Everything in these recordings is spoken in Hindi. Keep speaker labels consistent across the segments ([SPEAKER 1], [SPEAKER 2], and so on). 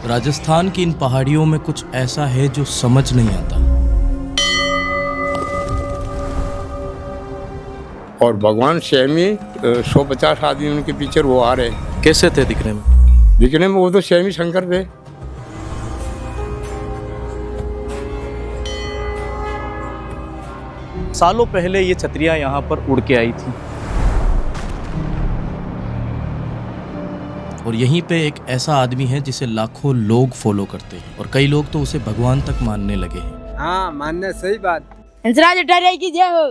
[SPEAKER 1] राजस्थान की इन पहाड़ियों में कुछ ऐसा है जो समझ नहीं आता।
[SPEAKER 2] और भगवान स्वयं ही 150 आदमी उनके पीछे वो आ रहे।
[SPEAKER 1] कैसे थे दिखने में?
[SPEAKER 2] दिखने में वो तो स्वयं ही शंकर थे।
[SPEAKER 1] सालों पहले ये छतरियां यहाँ पर उड़ के आई थी और यहीं पे एक ऐसा आदमी है जिसे लाखों लोग फॉलो करते हैं और कई लोग तो उसे भगवान तक मानने लगे हैं।
[SPEAKER 3] हाँ, मानना सही बात।
[SPEAKER 4] हंसराज अठारिया की जय हो।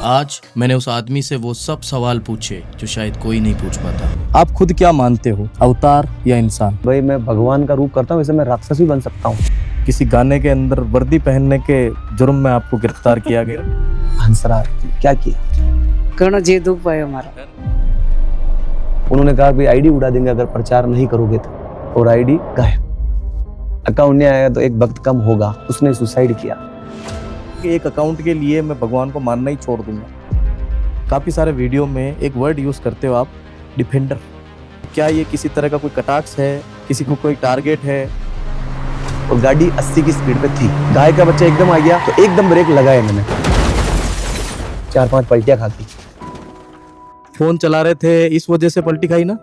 [SPEAKER 1] आज मैंने उस आदमी से वो सब सवाल पूछे जो शायद कोई नहीं पूछ पाता। आप खुद क्या मानते हो, अवतार या इंसान?
[SPEAKER 5] भाई मैं भगवान का रूप करता हूँ, वैसे मैं राक्षस भी बन सकता हूँ।
[SPEAKER 1] किसी गाने के अंदर वर्दी पहनने के जुर्म में आपको गिरफ्तार किया गया।
[SPEAKER 5] हंसराज क्या किया?
[SPEAKER 4] कौन जे दुख पाए हमारा।
[SPEAKER 5] उन्होंने कहा कि आईडी उड़ा देंगे अगर प्रचार नहीं करोगे तो, और आईडी गायब। अकाउंट नहीं आएगा तो एक वक्त कम होगा, उसने सुसाइड किया।
[SPEAKER 1] एक अकाउंट के लिए मैं भगवान को मानना ही छोड़ दूंगा। काफी सारे वीडियो में एक वर्ड यूज करते हो आप, डिफेंडर। क्या ये किसी तरह का कोई कटाक्ष है, किसी को कोई टारगेट है?
[SPEAKER 5] और गाड़ी 80 की स्पीड पे थी, गाय का बच्चा एकदम आ गया तो एकदम ब्रेक लगाया मैंने। 4-5 पलटियां खाती।
[SPEAKER 1] फोन चला रहे थे इस वजह से पलटी खाई ना?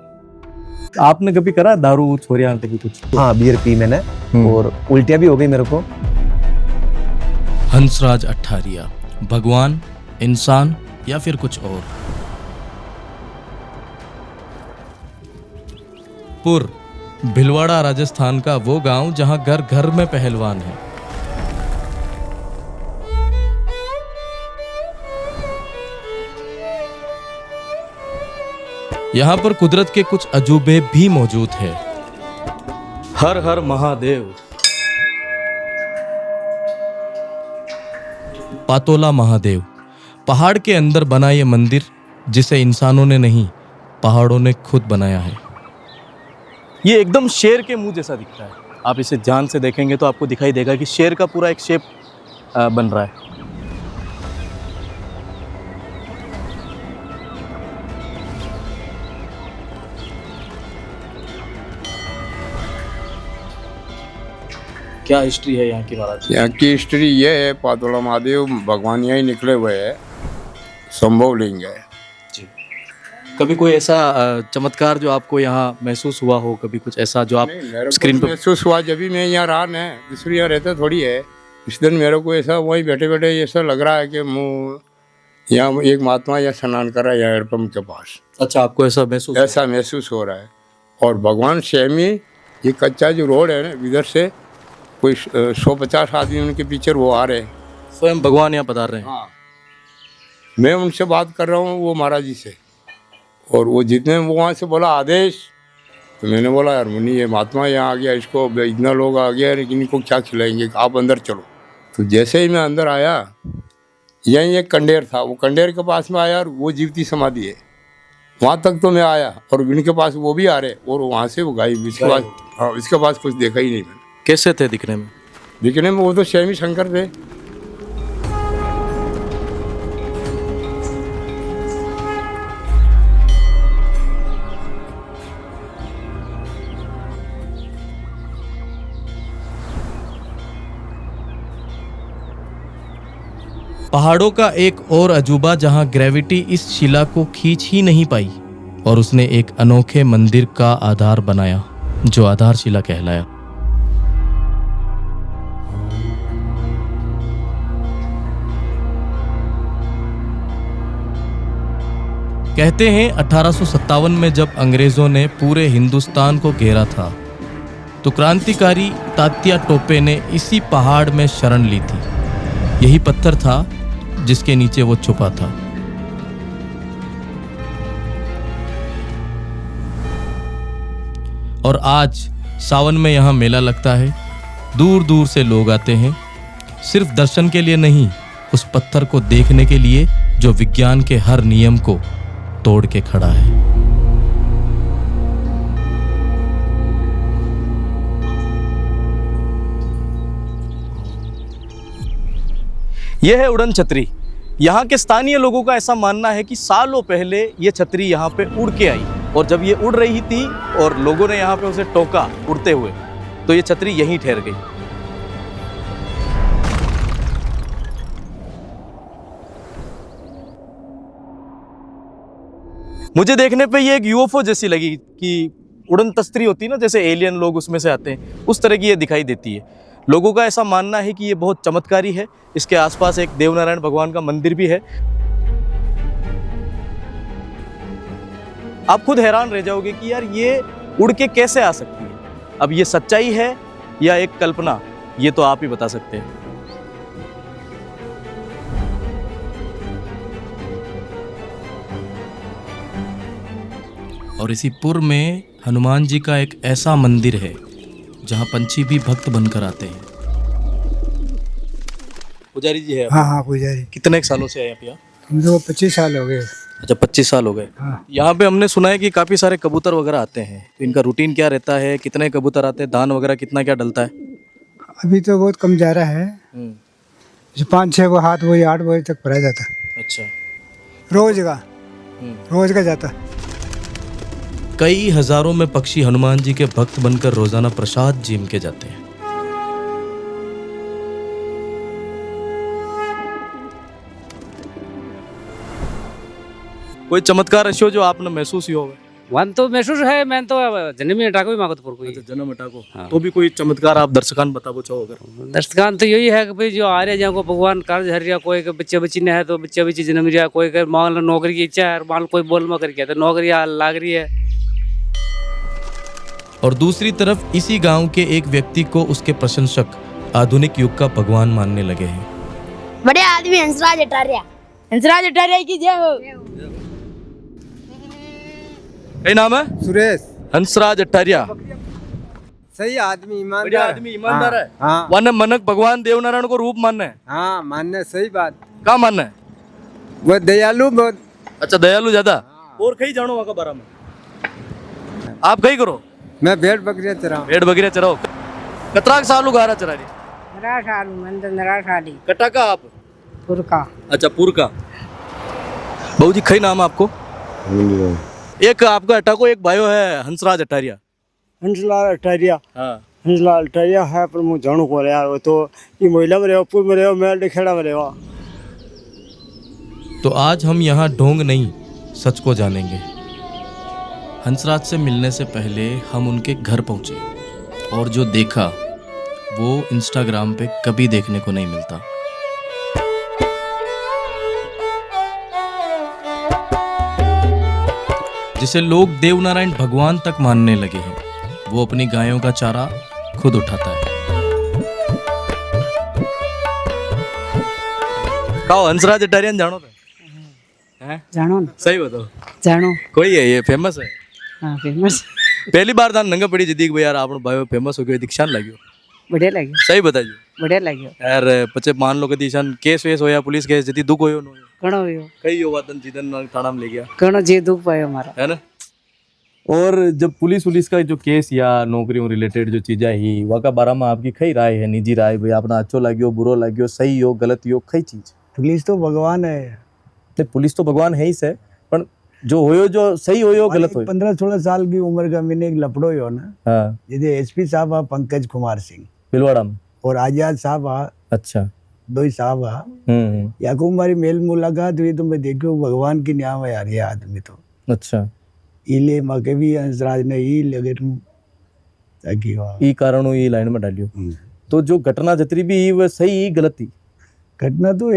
[SPEAKER 1] आपने कभी करा दारू छोरिया कभी कुछ?
[SPEAKER 5] हाँ, बियर पी मैंने और उल्टियां भी हो गई मेरे को।
[SPEAKER 1] हंसराज अठारिया, भगवान, इंसान या फिर कुछ और? पुर, भिलवाड़ा राजस्थान का वो गांव जहां घर घर में पहलवान है। यहां पर कुदरत के कुछ अजूबे भी मौजूद है। हर हर महादेव। पातोला महादेव, पहाड़ के अंदर बना ये मंदिर जिसे इंसानों ने नहीं, पहाड़ों ने खुद बनाया है। ये एकदम शेर के मुंह जैसा दिखता है। आप इसे ध्यान से देखेंगे तो आपको दिखाई देगा कि शेर का पूरा एक शेप बन रहा है। क्या हिस्ट्री है यहाँ की महाराज?
[SPEAKER 2] यहाँ की हिस्ट्री ये है, पातोला महादेव भगवान यहाँ ही निकले हुए हैं, संभव लिंग है।
[SPEAKER 1] जी। कभी कोई ऐसा चमत्कार जो आपको यहाँ महसूस हुआ हो, कभी कुछ ऐसा जो आप स्क्रीन पर?
[SPEAKER 2] महसूस हुआ जब भी मैं यहाँ रहा न, दूसरी यहाँ रहता थोड़ी है। इस दिन मेरे को ऐसा वहीं बैठे बैठे ऐसा लग रहा है कि मुँह यहाँ एक महात्मा यहाँ स्नान कर रहा है यहाँ एयरपम्प के पास।
[SPEAKER 1] अच्छा, आपको ऐसा महसूस
[SPEAKER 2] हो रहा है। और भगवान स्वयं ही ये कच्चा जो रोड है ना, इधर से कोई 150 आदमी उनके पीछे वो आ रहे हैं।
[SPEAKER 1] स्वयं भगवान यहाँ पधार रहे हैं?
[SPEAKER 2] हाँ, मैं उनसे बात कर रहा हूँ वो महाराज जी से। और वो जितने वो वहाँ से बोला आदेश, तो मैंने बोला यार मुनि ये महात्मा यहाँ आ गया, इसको इतना लोग आ गया लेकिन इनको क्या खिलाएंगे, आप अंदर चलो। तो जैसे ही मैं अंदर आया, यहीं एक कंडेर था, वो कंडेर के पास में आया और वो जीवती समाधि है, वहाँ तक तो मैं आया और इनके पास वो भी आ रहे और वहाँ से वो गायब। इसके पास, हाँ, इसके पास कुछ देखा ही नहीं मैंने।
[SPEAKER 1] कैसे थे दिखने में?
[SPEAKER 2] दिखने में वो तो स्वयं ही शंकर थे।
[SPEAKER 1] पहाड़ों का एक और अजूबा जहां ग्रेविटी इस शिला को खींच ही नहीं पाई और उसने एक अनोखे मंदिर का आधार बनाया जो आधारशिला कहलाया। कहते हैं 1857 में जब अंग्रेजों ने पूरे हिंदुस्तान को घेरा था तो क्रांतिकारी तात्या टोपे ने इसी पहाड़ में शरण ली थी। यही पत्थर था जिसके नीचे वो छुपा था। और आज सावन में यहाँ मेला लगता है। दूर दूर से लोग आते हैं, सिर्फ दर्शन के लिए नहीं, उस पत्थर को देखने के लिए जो विज्ञान के हर नियम को तोड़ के खड़ा है।
[SPEAKER 6] यह है उड़न छतरी।
[SPEAKER 1] यहाँ के स्थानीय लोगों का ऐसा मानना है कि सालों पहले ये छतरी यहाँ पे उड़ के आई और जब ये उड़ रही थी और लोगों ने यहाँ पे उसे टोका उड़ते हुए तो ये छतरी यहीं ठहर गई। मुझे देखने पे ये एक यूएफओ जैसी लगी कि उड़न तस्तरी होती है ना, जैसे एलियन लोग उसमें से आते हैं, उस तरह की ये दिखाई देती है। लोगों का ऐसा मानना है कि ये बहुत चमत्कारी है। इसके आसपास एक देवनारायण भगवान का मंदिर भी है। आप खुद हैरान रह जाओगे कि यार ये उड़ के कैसे आ सकती है। अब ये सच्चाई है या एक कल्पना, ये तो आप ही बता सकते हैं। और इसी पुर में हनुमान जी का एक ऐसा मंदिर है जहाँ पंछी भी भक्त बनकर आते हैं। पुजारी जी है आप?
[SPEAKER 3] हाँ हाँ पुजारी।
[SPEAKER 1] कितने सालों से आए आप यहाँ?
[SPEAKER 3] हम तो 25 साल हो गए।
[SPEAKER 1] अच्छा 25 साल हो गए।
[SPEAKER 3] हाँ।
[SPEAKER 1] यहाँ पे हमने सुना है कि काफ़ी सारे कबूतर वगैरह आते हैं, तो इनका रूटीन क्या रहता है? कितने कबूतर आते हैं? दान वगैरह कितना क्या डलता है?
[SPEAKER 3] अभी तो बहुत कम जा रहा है, जो 5-6 वो हाथ वही 8 बजे तक भरा जाता।
[SPEAKER 1] अच्छा।
[SPEAKER 3] रोज का जाता।
[SPEAKER 1] कई हजारों में पक्षी हनुमान जी के भक्त बनकर रोजाना प्रसाद जीम के जाते हैं। कोई चमत्कार ऐसा जो आपने महसूस ही होगा?
[SPEAKER 6] वन तो महसूस है, मैं तो जन्म में टाको भी मांगो तो कोई
[SPEAKER 1] जन्म हटाको।
[SPEAKER 6] हाँ।
[SPEAKER 1] तो भी कोई चमत्कार आप दर्शकान बताबो चाहो अगर?
[SPEAKER 6] दर्शकान तो यही है कि भाई जो आ रहे जहाँ को भगवान कार्य हर रहा, कोई के बच्चे बच्ची ने है तो बच्चे बच्ची जन्म रहा, कोई के मान लो नौकरी की इच्छा है, मान लो कोई बोल मकर किया तो नौकरी लाग रही है।
[SPEAKER 1] और दूसरी तरफ इसी गांव के एक व्यक्ति को उसके प्रशंसक आधुनिक युग का भगवान मानने लगे हैं।
[SPEAKER 4] बड़े आदमी हंसराज अटारिया। हंसराज अटारिया की जय हो।
[SPEAKER 1] क्या नाम है?
[SPEAKER 3] सुरेश।
[SPEAKER 1] हंसराज अट्टारिया।
[SPEAKER 3] सही आदमी, ईमानदार।
[SPEAKER 1] बढ़िया आदमी, ईमानदार है।
[SPEAKER 3] हाँ
[SPEAKER 1] वन मनक भगवान देवनारायण को रूप मानना है।
[SPEAKER 3] हाँ मानना सही बात।
[SPEAKER 1] क्या मानना है?
[SPEAKER 3] वो दयालु बहुत।
[SPEAKER 1] अच्छा दयालु ज्यादा। और कहीं जानो वहाँ का बारे में आप कहीं करो?
[SPEAKER 3] मैं भेड़ बकरियां चराऊं।
[SPEAKER 1] भेड़ बकरियां चराओ। कतराक साल उगारा चरा रही? कटा का आप?
[SPEAKER 4] पुरका।
[SPEAKER 1] अच्छा पुर का। बहू जी कहीं नाम है आपको? एक आपका अटाको एक भाइयों है हंसराज अटारिया।
[SPEAKER 3] हंसलाल अटारिया।
[SPEAKER 1] हाँ।
[SPEAKER 3] हंसलाल अटारिया है पर मुझे जानो को यार, वो तो ये महिला में रहो, पुर में रहो, मेल खेड़ा में रहो।
[SPEAKER 1] तो आज हम यहाँ ढोंग नहीं सच को जानेंगे। हंसराज से मिलने से पहले हम उनके घर पहुंचे और जो देखा वो इंस्टाग्राम पे कभी देखने को नहीं मिलता। जिसे लोग देवनारायण भगवान तक मानने लगे हैं, वो अपनी गायों का चारा खुद उठाता है। कहो हंसराज अटारियन जानो तो?
[SPEAKER 4] जानो ना।
[SPEAKER 1] सही बताओ।
[SPEAKER 4] जानो।
[SPEAKER 1] कोई है ये फेमस है?
[SPEAKER 4] हाँ फेमस।
[SPEAKER 1] पहली बार दान नंगा पड़ी जदी यार आपनो भाई फेमस हो गयो दीक्षान लाग्यो।
[SPEAKER 4] बढ़िया लगे।
[SPEAKER 1] सही बताइए।
[SPEAKER 4] बढ़िया लगे
[SPEAKER 1] यार पचे मान लो कि दीक्षान केस वेस होया, पुलिस केस जदी दुख होयो नो
[SPEAKER 4] कणो हुयो।
[SPEAKER 1] कई यो वादन जीदन थाना में ले गया
[SPEAKER 4] कणो जी दुख पायो हमारा,
[SPEAKER 1] है ना। और जब पुलिस का जो केस या नौकरियों रिलेटेड जो चीजें ही वहाँ का बारे में आपकी कई राय है, निजी राय भाई अपना अच्छो लाग्यो बुरो लाग्यो सही हो गलत हो कई चीज?
[SPEAKER 3] पुलिस तो भगवान है।
[SPEAKER 1] नहीं पुलिस तो भगवान है ही से, पर जो होयो जो सही होयो गलत होयो।
[SPEAKER 3] 15-16 साल की उम्र का मैंने एक लपड़ो हो ना।
[SPEAKER 1] हाँ।
[SPEAKER 3] ये एसपी साहब आ पंकज कुमार सिंह
[SPEAKER 1] बिलवाड़ा में,
[SPEAKER 3] और आजाद साहब आ।
[SPEAKER 1] अच्छा।
[SPEAKER 3] दो ही साहब आ। याकू हमारी मेल मुलाकात हुई तो मैं देखो भगवान की न्याम है यार ये आदमी तो।
[SPEAKER 1] अच्छा।
[SPEAKER 3] इले मके भी हंसराज ने ई लगे ताकि
[SPEAKER 1] ई कारण ई लाइन में डालियो। तो जो घटना जतरी भी वह सही गलत थी?
[SPEAKER 3] घटना तो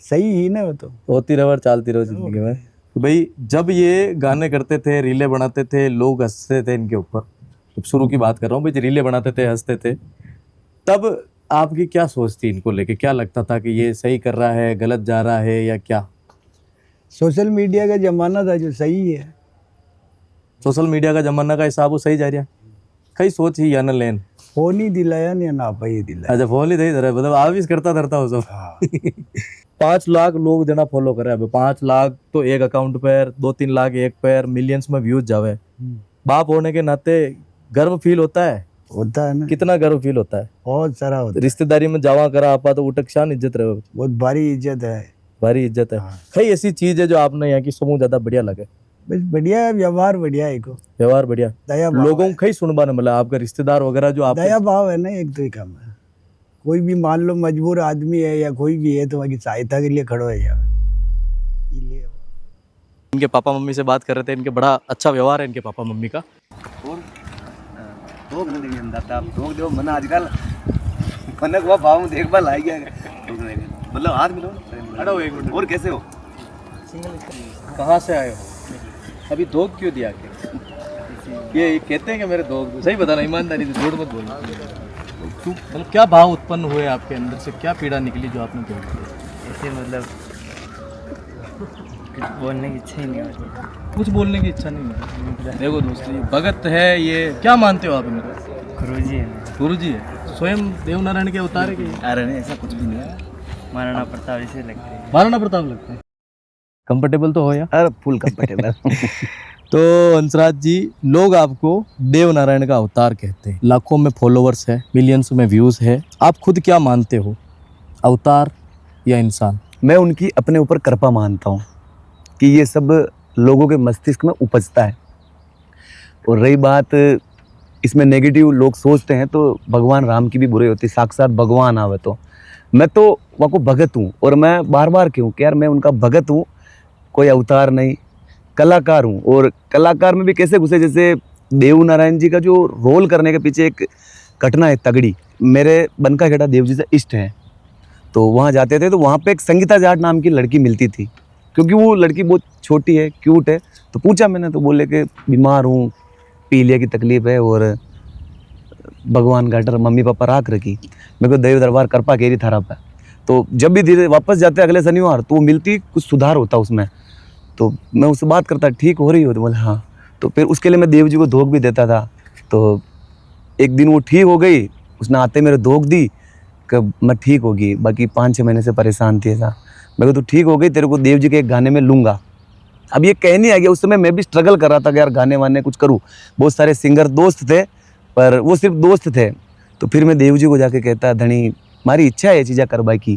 [SPEAKER 3] सही ही ना, वो तो
[SPEAKER 1] होती रहे चलती रहो जिंदगी में। तो भाई जब ये गाने करते थे, रीले बनाते थे, लोग हंसते थे इनके ऊपर, तो शुरू की बात कर रहा हूँ भाई, रीले बनाते थे हंसते थे, तब आपकी क्या सोच थी इनको लेके? क्या लगता था कि ये सही कर रहा है गलत जा रहा है या क्या?
[SPEAKER 3] सोशल मीडिया का जमाना था जो सही है।
[SPEAKER 1] सोशल मीडिया का जमाना का हिसाब वो सही जा रहा है? कई सोच ही या न लेन
[SPEAKER 3] फोन ही दिलाया नहीं ना पाई दिलाया।
[SPEAKER 1] अच्छा फोन ही दे रहा है, मतलब आप भी करता धरता हो सब।
[SPEAKER 3] हाँ।
[SPEAKER 1] 5 लाख लोग जना फॉलो करे, अब 5 लाख तो एक अकाउंट पर, 2-3 लाख एक पर, मिलियंस में व्यूज जावे। बाप होने के नाते गर्व फील होता है?
[SPEAKER 3] होता है ना।
[SPEAKER 1] कितना गर्व फील होता है?
[SPEAKER 3] बहुत सारा होता है।
[SPEAKER 1] रिश्तेदारी में जावा करा आपा तो उठक शान इज्जत रहे।
[SPEAKER 3] बहुत भारी इज्जत है।
[SPEAKER 1] भारी इज्जत है। कई ऐसी चीज है जो आपने यहाँ की समूह ज्यादा बढ़िया लगे?
[SPEAKER 3] बस बढ़िया है, व्यवहार बढ़िया है, को
[SPEAKER 1] व्यवहार बढ़िया,
[SPEAKER 3] दया भाव
[SPEAKER 1] लोगों
[SPEAKER 3] है।
[SPEAKER 1] को कई सुनबा ने मिला, आपके रिश्तेदार वगैरह जो आप
[SPEAKER 3] दया भाव है ना, एक तो ही काम है। कोई भी मान लो मजबूर आदमी है या कोई भी है तो वहाँ की सहायता के लिए खड़ो है यार। ये
[SPEAKER 1] इनके पापा मम्मी से बात कर रहे थे, इनके बड़ा अच्छा व्यवहार है इनके पापा मम्मी का।
[SPEAKER 5] दो मिनट के अंदर आप रोक दो मना आजकल मने को भाव देखभाल आई गया मतलब हाथ मिलो
[SPEAKER 1] अरे एक मिनट,
[SPEAKER 5] और कैसे हो?
[SPEAKER 1] कहाँ से आए हो? अभी दोग क्यों दिया के? ये कहते हैं कि मेरे दोग, सही बताना ईमानदारी से, झूठ मत बोलना। मतलब क्या भाव उत्पन्न हुए आपके अंदर से, क्या पीड़ा निकली जो आपने दोग दिया?
[SPEAKER 7] ऐसे मतलब कुछ बोलने की इच्छा ही नहीं होती।
[SPEAKER 1] कुछ बोलने की इच्छा नहीं है। देखो दोस्तों, ये भगत है, ये क्या मानते हो आप इनको?
[SPEAKER 7] गुरुजी है।
[SPEAKER 1] गुरुजी है, स्वयं देवनारायण के अवतार है कि?
[SPEAKER 5] अरे नहीं ऐसा कुछ भी नहीं है।
[SPEAKER 7] महाराणा प्रताप ऐसे लगते हैं।
[SPEAKER 1] महाराणा प्रताप लगते हैं। कंफर्टेबल तो हो या?
[SPEAKER 5] अरे फुल कंफर्टेबल
[SPEAKER 1] तो हंसराज जी, लोग आपको देवनारायण का अवतार कहते हैं, लाखों में फॉलोवर्स है, मिलियंस में व्यूज है, आप खुद क्या मानते हो, अवतार या इंसान?
[SPEAKER 5] मैं उनकी अपने ऊपर कृपा मानता हूँ कि ये सब लोगों के मस्तिष्क में उपजता है। और रही बात इसमें नेगेटिव लोग सोचते हैं तो भगवान राम की भी बुराई होती है, साक्षात भगवान आवे तो। मैं तो वहाँ को भगत हूँ, और मैं बार बार क्यों कि यार मैं उनका भगत हूँ, कोई अवतार नहीं, कलाकार हूँ। और कलाकार में भी कैसे घुसे, जैसे देवनारायण जी का जो रोल करने के पीछे एक घटना है तगड़ी। मेरे बनका खेड़ा देव जी से इष्ट हैं, तो वहाँ जाते थे तो वहाँ पे एक संगीता जाट नाम की लड़की मिलती थी, क्योंकि वो लड़की बहुत छोटी है, क्यूट है। तो पूछा मैंने, तो बोले कि बीमार हूँ, पीलिया की तकलीफ है, और भगवान घाटर मम्मी पापा राख रखी, मेरे को देव दरबार कृपा केरी थारा पे। तो जब भी धीरे वापस जाते अगले शनिवार तो वो मिलती, कुछ सुधार होता उसमें। तो मैं उससे बात करता, ठीक हो रही हो? तो बोले हाँ। तो फिर उसके लिए मैं देव जी को धोख भी देता था। तो एक दिन वो ठीक हो गई, उसने आते मेरे धोख दी कि मैं ठीक होगी, बाकी 5-6 महीने से परेशान थी ऐसा। मैं तो ठीक हो गई, तेरे को देव जी के एक गाने में लूँगा। अब ये कहने आ गया, उस समय मैं भी स्ट्रगल कर रहा था कि यार गाने वाने कुछ करूँ। बहुत सारे सिंगर दोस्त थे, पर वो सिर्फ दोस्त थे। तो फिर मैं देव जी को जाके कहता, धनी हमारी इच्छा है ये चीज़ें करवाई की,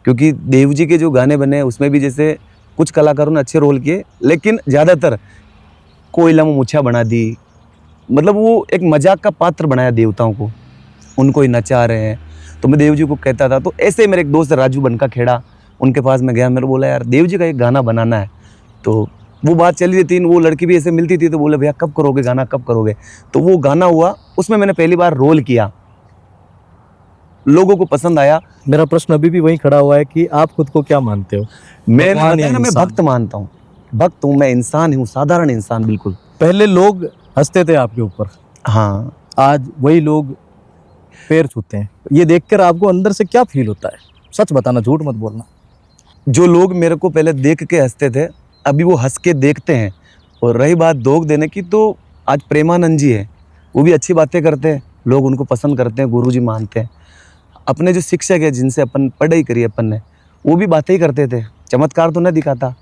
[SPEAKER 5] क्योंकि देव जी के जो गाने बने उसमें भी जैसे कुछ कलाकारों ने अच्छे रोल किए, लेकिन ज़्यादातर कोयला में मुछा बना दी, मतलब वो एक मजाक का पात्र बनाया देवताओं को, उनको ही नचा रहे हैं। तो मैं देव जी को कहता था। तो ऐसे मेरे एक दोस्त राजू बनका खेड़ा, उनके पास मैं गया, मेरे बोला यार देव जी का एक गाना बनाना है। तो वो बात चली रही थी, वो लड़की भी ऐसे मिलती थी, तो बोले भैया कब करोगे गाना, कब करोगे? तो वो गाना हुआ, उसमें मैंने पहली बार रोल किया, लोगों को पसंद आया।
[SPEAKER 1] मेरा प्रश्न अभी भी वहीं खड़ा हुआ है कि आप खुद को क्या मानते हो?
[SPEAKER 5] मैं
[SPEAKER 1] भगवान या
[SPEAKER 5] मैं
[SPEAKER 1] इंसान?
[SPEAKER 5] भक्त मानता हूँ, भक्त हूँ मैं, इंसान हूँ, साधारण इंसान बिल्कुल।
[SPEAKER 1] पहले लोग हंसते थे आपके ऊपर,
[SPEAKER 5] हाँ,
[SPEAKER 1] आज वही लोग पैर छूते हैं। ये देखकर आपको अंदर से क्या फील होता है? सच बताना, झूठ मत बोलना।
[SPEAKER 5] जो लोग मेरे को पहले देख के हंसते थे, अभी वो हंस के देखते हैं। और रही बात दोग देने की, तो आज प्रेमानंद जी है, वो भी अच्छी बातें करते हैं, लोग उनको पसंद करते हैं, गुरुजी मानते हैं। अपने जो शिक्षक है जिनसे अपन पढ़ाई करी अपन ने, वो भी बातें ही करते थे, चमत्कार तो न दिखाता,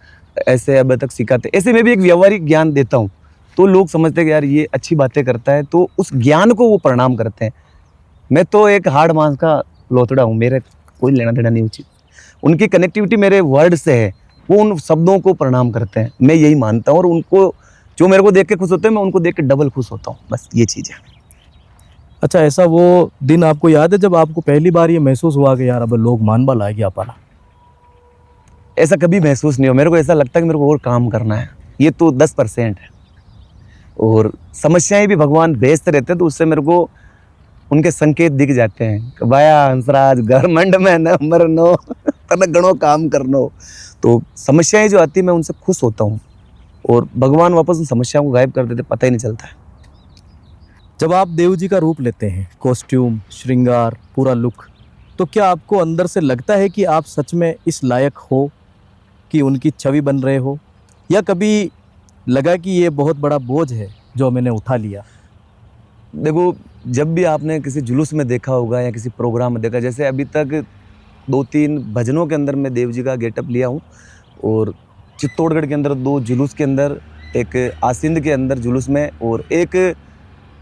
[SPEAKER 5] ऐसे अब तक सिखाते। ऐसे में भी एक व्यवहारिक ज्ञान देता हूँ, तो लोग समझते हैं कि यार ये अच्छी बातें करता है, तो उस ज्ञान को वो प्रणाम करते हैं। मैं तो एक हार्ड मांस का लोथड़ा हूँ, मेरे कोई लेना देना नहीं उचित। उनकी कनेक्टिविटी मेरे वर्ड से है, वो उन शब्दों को प्रणाम करते हैं, मैं यही मानता हूँ। और उनको जो मेरे को देख के खुश होते हैं, मैं उनको देख के डबल खुश होता हूँ, बस ये चीज़ है।
[SPEAKER 1] अच्छा, ऐसा वो दिन आपको याद है जब आपको पहली बार ये महसूस हुआ कि यार अब लोग मानबा लाएगी आपा?
[SPEAKER 5] ऐसा कभी महसूस नहीं हो, मेरे को ऐसा लगता है कि मेरे को और काम करना है, ये तो 10% है। और समस्याएं भी भगवान भेजते रहते हैं, तो उससे मेरे को उनके संकेत दिख जाते हैं कि भाया हंसराज घरमंड में नंबर 9 तन गणो काम करनो। तो समस्याएं जो आती है मैं उनसे खुश होता हूँ, और भगवान वापस उन समस्याओं को गायब कर देते, पता ही नहीं चलता है।
[SPEAKER 1] जब आप देव जी का रूप लेते हैं, कॉस्ट्यूम, श्रृंगार, पूरा लुक, तो क्या आपको अंदर से लगता है कि आप सच में इस लायक हो कि उनकी छवि बन रहे हो, या कभी लगा कि ये बहुत बड़ा बोझ है जो मैंने उठा लिया?
[SPEAKER 5] देखो, जब भी आपने किसी जुलूस में देखा होगा या किसी प्रोग्राम में देखा, जैसे अभी तक 2-3 भजनों के अंदर मैं देव जी का गेटअप लिया हूँ, और चित्तौड़गढ़ के अंदर 2 जुलूस के अंदर, एक आसिंद के अंदर जुलूस में, और एक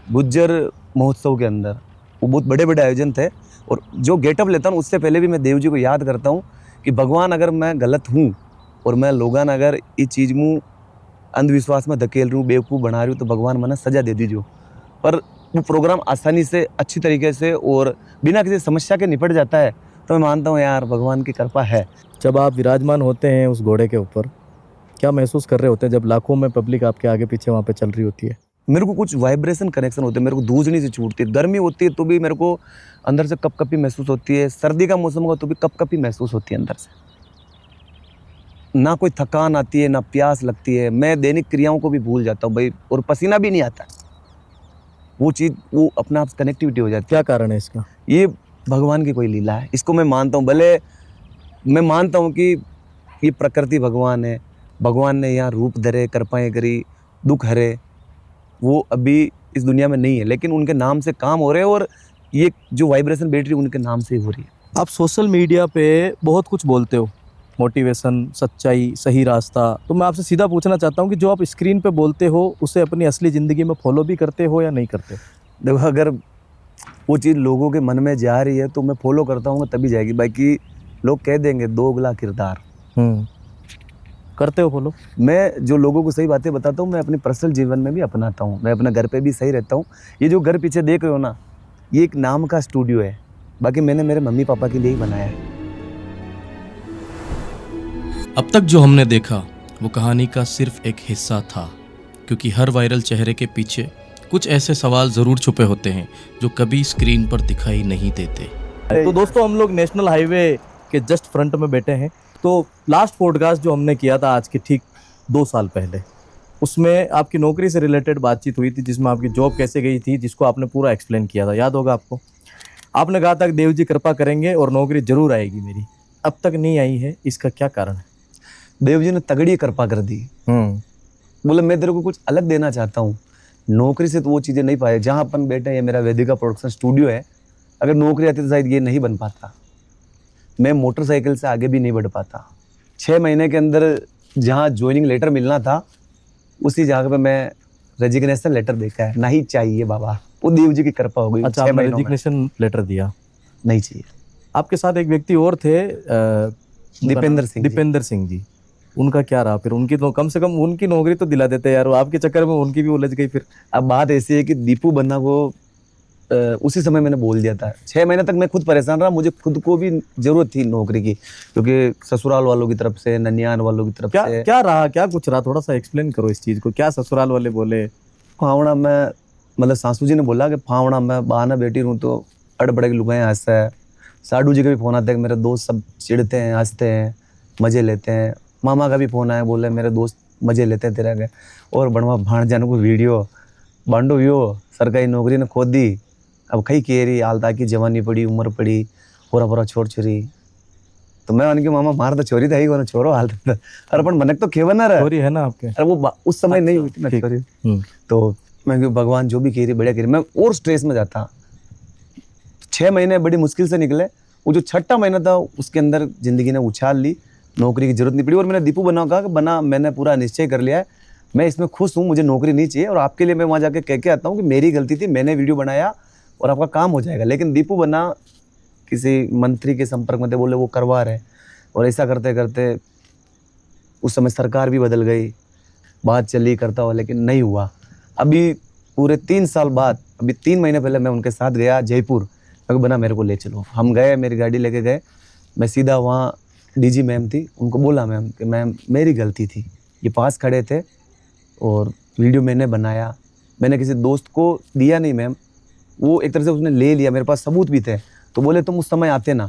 [SPEAKER 5] गुज्जर महोत्सव के अंदर। वो बहुत बड़े बड़े आयोजन थे, और जो गेटअप लेता हूँ उससे पहले भी मैं देव जी को याद करता हूँ कि भगवान अगर मैं गलत हूँ और मैं लोगन अगर ये चीज़ में अंधविश्वास में धकेल रही हूँ, बेवकूफ़ बना रही हूँ, तो भगवान मना सजा दे दीजिए। पर वो प्रोग्राम आसानी से, अच्छी तरीके से और बिना किसी समस्या के निपट जाता है, तो मैं मानता हूँ यार भगवान की कृपा है।
[SPEAKER 1] जब आप विराजमान होते हैं उस घोड़े के ऊपर, क्या महसूस कर रहे होते हैं जब लाखों में पब्लिक आपके आगे पीछे वहाँ पे चल रही होती है?
[SPEAKER 5] मेरे को कुछ वाइब्रेशन कनेक्शन होते हैं, मेरे को धूजनी से छूटती है। गर्मी होती है तो भी मेरे को अंदर से कपकपी महसूस होती है, सर्दी का मौसम होगा तो भी कपकपी महसूस होती है अंदर से। ना कोई थकान आती है, ना प्यास लगती है, मैं दैनिक क्रियाओं को भी भूल जाता हूँ भाई, और पसीना भी नहीं आता। वो चीज़, वो अपना आप कनेक्टिविटी हो जाती है।
[SPEAKER 1] क्या कारण है इसका?
[SPEAKER 5] ये भगवान की कोई लीला है, इसको मैं मानता हूँ। भले मैं मानता हूँ कि ये प्रकृति भगवान है, भगवान ने यहाँ रूप धरे, कृपाएं करी, दुख हरे, वो अभी इस दुनिया में नहीं है, लेकिन उनके नाम से काम हो रहे हैं, और ये जो वाइब्रेशन बैठ रही है उनके नाम से ही हो रही है।
[SPEAKER 1] आप सोशल मीडिया पे बहुत कुछ बोलते हो, मोटिवेशन, सच्चाई, सही रास्ता। तो मैं आपसे सीधा पूछना चाहता हूँ कि जो आप स्क्रीन पे बोलते हो उसे अपनी असली ज़िंदगी में फॉलो भी करते हो या नहीं करते?
[SPEAKER 5] देखो, अगर वो चीज़ लोगों के मन में जा रही है तो मैं फॉलो करता हूँ तभी जाएगी, बाकी लोग कह देंगे दोगला किरदार।
[SPEAKER 1] करते हो फॉलो?
[SPEAKER 5] मैं जो लोगों को सही बातें बताता हूँ मैं अपने पर्सनल जीवन में भी अपनाता हूँ, मैं अपने घर पे भी सही रहता हूँ। ये जो घर पीछे देख रहे हो ना, ये एक नाम का स्टूडियो है, बाकी मैंने मेरे मम्मी पापा के लिए ही बनाया है।
[SPEAKER 1] अब तक जो हमने देखा वो कहानी का सिर्फ एक हिस्सा था, क्योंकि हर वायरल चेहरे के पीछे कुछ ऐसे सवाल ज़रूर छुपे होते हैं जो कभी स्क्रीन पर दिखाई नहीं देते। तो दोस्तों, हम लोग नेशनल हाईवे के जस्ट फ्रंट में बैठे हैं। तो लास्ट पॉडकास्ट जो हमने किया था आज के ठीक 2 साल पहले, उसमें आपकी नौकरी से रिलेटेड बातचीत हुई थी, जिसमें आपकी जॉब कैसे गई थी, जिसको आपने पूरा एक्सप्लेन किया था। याद होगा आपको? आपने कहा था कि देव जी कृपा करेंगे और नौकरी जरूर आएगी मेरी। अब तक नहीं आई है, इसका क्या कारण है?
[SPEAKER 5] देव जी ने तगड़ी कृपा कर दी। बोले मैं तेरे को कुछ अलग देना चाहता हूँ, नौकरी से तो वो चीज़ें नहीं पाए। जहाँ अपन बैठे हैं, ये मेरा वेदिका प्रोडक्शन स्टूडियो है, अगर नौकरी आती तो शायद ये नहीं बन पाता, मैं मोटरसाइकिल से आगे भी नहीं बढ़ पाता। 6 महीने के अंदर जहाँ ज्वाइनिंग लेटर मिलना था, उसी जगह पे मैं रेजिग्नेशन लेटर देखा है। नहीं चाहिए बाबा, वो देव जी की कृपा हो गई।
[SPEAKER 1] अच्छा, आपने रेजिग्नेशन लेटर दिया?
[SPEAKER 5] नहीं चाहिए।
[SPEAKER 1] आपके साथ एक व्यक्ति और थे,
[SPEAKER 5] दीपेंद्र
[SPEAKER 1] सिंह जी, उनका क्या रहा फिर? उनकी तो कम से कम उनकी नौकरी तो दिला देते यार, वो आपके चक्कर में उनकी भी उलझ गई फिर।
[SPEAKER 5] अब बात ऐसी है कि दीपू बन्ना को उसी समय मैंने बोल दिया था। 6 महीने तक मैं खुद परेशान रहा, मुझे खुद को भी जरूरत थी नौकरी की, क्योंकि ससुराल वालों की तरफ से, ननियान वालों की तरफ से।
[SPEAKER 1] क्या रहा, क्या कुछ रहा? थोड़ा सा एक्सप्लेन करो इस चीज को। क्या ससुराल वाले बोले?
[SPEAKER 5] फावड़ा में, मतलब सासू जी ने बोला कि फावड़ा में बहाना बैठी रहूँ तो अड़बड़े की लुगाएं हंसता है। साडू जी का भी फोन आता है कि मेरे दोस्त सब चिढ़ते हैं, हंसते हैं, मजे लेते हैं। मामा का भी फोन आया, बोले मेरे दोस्त मजे लेते हैं तेरे के। और बनवा भाण जाने को वीडियो बांडो यो सरकारी नौकरी ने खोद दी, अब कई कह रही आलता की जवानी पड़ी, उम्र पड़ी, पूरा पूरा छोड़ छोरी। तो मैं उनके मामा मार तो छोरी था ही, वो छोरो हाल था। अरे अपन मनक तो खेवन ना रहा,
[SPEAKER 1] छोरी है ना आपके?
[SPEAKER 5] अरे वो उस समय नहीं हुई थी ना छोरी। तो मैं भगवान जो भी कह रही बढ़िया कह रही, मैं और स्ट्रेस में जाता। 6 महीने बड़ी मुश्किल से निकले। वो जो 6ठा महीना था उसके अंदर जिंदगी ने उछाल ली, नौकरी की जरूरत नहीं पड़ी। और मैंने दीपू बना कहा कि बना, मैंने पूरा निश्चय कर लिया है, मैं इसमें खुश हूँ, मुझे नौकरी नहीं चाहिए। और आपके लिए मैं वहाँ जाके कह के आता हूँ कि मेरी गलती थी, मैंने वीडियो बनाया और आपका काम हो जाएगा। लेकिन दीपू बना किसी मंत्री के संपर्क में थे, बोले वो करवा रहे, और ऐसा करते करते उस समय सरकार भी बदल गई, बात चली करता हुआ, लेकिन नहीं हुआ। अभी पूरे 3 साल बाद, अभी 3 महीने पहले मैं उनके साथ गया जयपुर, मैं बना मेरे को ले चलो। हम गए, मेरी गाड़ी लेके गए, मैं सीधा वहाँ डीजी मैम थी, उनको बोला मैम कि मैम मेरी गलती थी, ये पास खड़े थे और वीडियो मैंने बनाया, मैंने किसी दोस्त को दिया नहीं मैम, वो एक तरह से उसने ले लिया, मेरे पास सबूत भी थे। तो बोले तुम उस समय आते ना।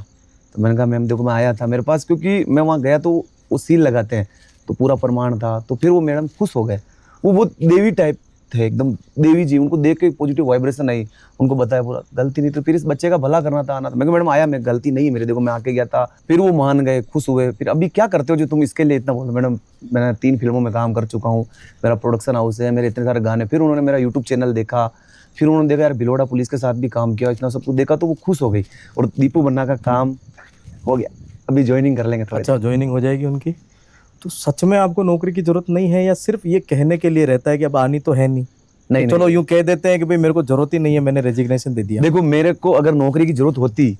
[SPEAKER 5] तो मैंने कहा मैम देखो मैं आया था, मेरे पास, क्योंकि मैं वहाँ गया तो वो सील लगाते हैं तो पूरा प्रमाण था। तो फिर वो मैडम खुश हो गए, वो बहुत देवी टाइप थे, एकदम देवी जी। उनको देख के पॉजिटिव वाइब्रेशन आई, उनको बताया पूरा गलती नहीं। तो फिर इस बच्चे का भला करना था, आना था। मैं कहा मैडम आया, मैं गलती नहीं है मेरी, देखो मैं आके गया था। फिर वो मान गए, खुश हुए। फिर अभी क्या करते हो जो तुम इसके लिए इतना बोलो? मैडम मैंने 3 फिल्मों में काम कर चुका हूँ, मेरा प्रोडक्शन हाउस है, मेरे इतने सारे गाने। फिर उन्होंने मेरा यूट्यूब चैनल देखा, फिर उन्होंने देखा यार भिलोड़ा पुलिस के साथ भी काम किया, इतना सब कुछ देखा, तो वो खुश हो गई। और दीपू बन्ना का काम हो गया, अभी ज्वाइनिंग कर लेंगे।
[SPEAKER 1] अच्छा, ज्वाइनिंग हो जाएगी उनकी। तो सच में आपको नौकरी की जरूरत नहीं है, या सिर्फ ये कहने के लिए रहता है कि अब आनी तो है नहीं?
[SPEAKER 5] नहीं,
[SPEAKER 1] चलो यूं कह देते हैं कि भाई मेरे को जरूरत ही नहीं है, मैंने रेजिग्नेशन दे दिया।
[SPEAKER 5] देखो मेरे को अगर नौकरी की जरूरत होती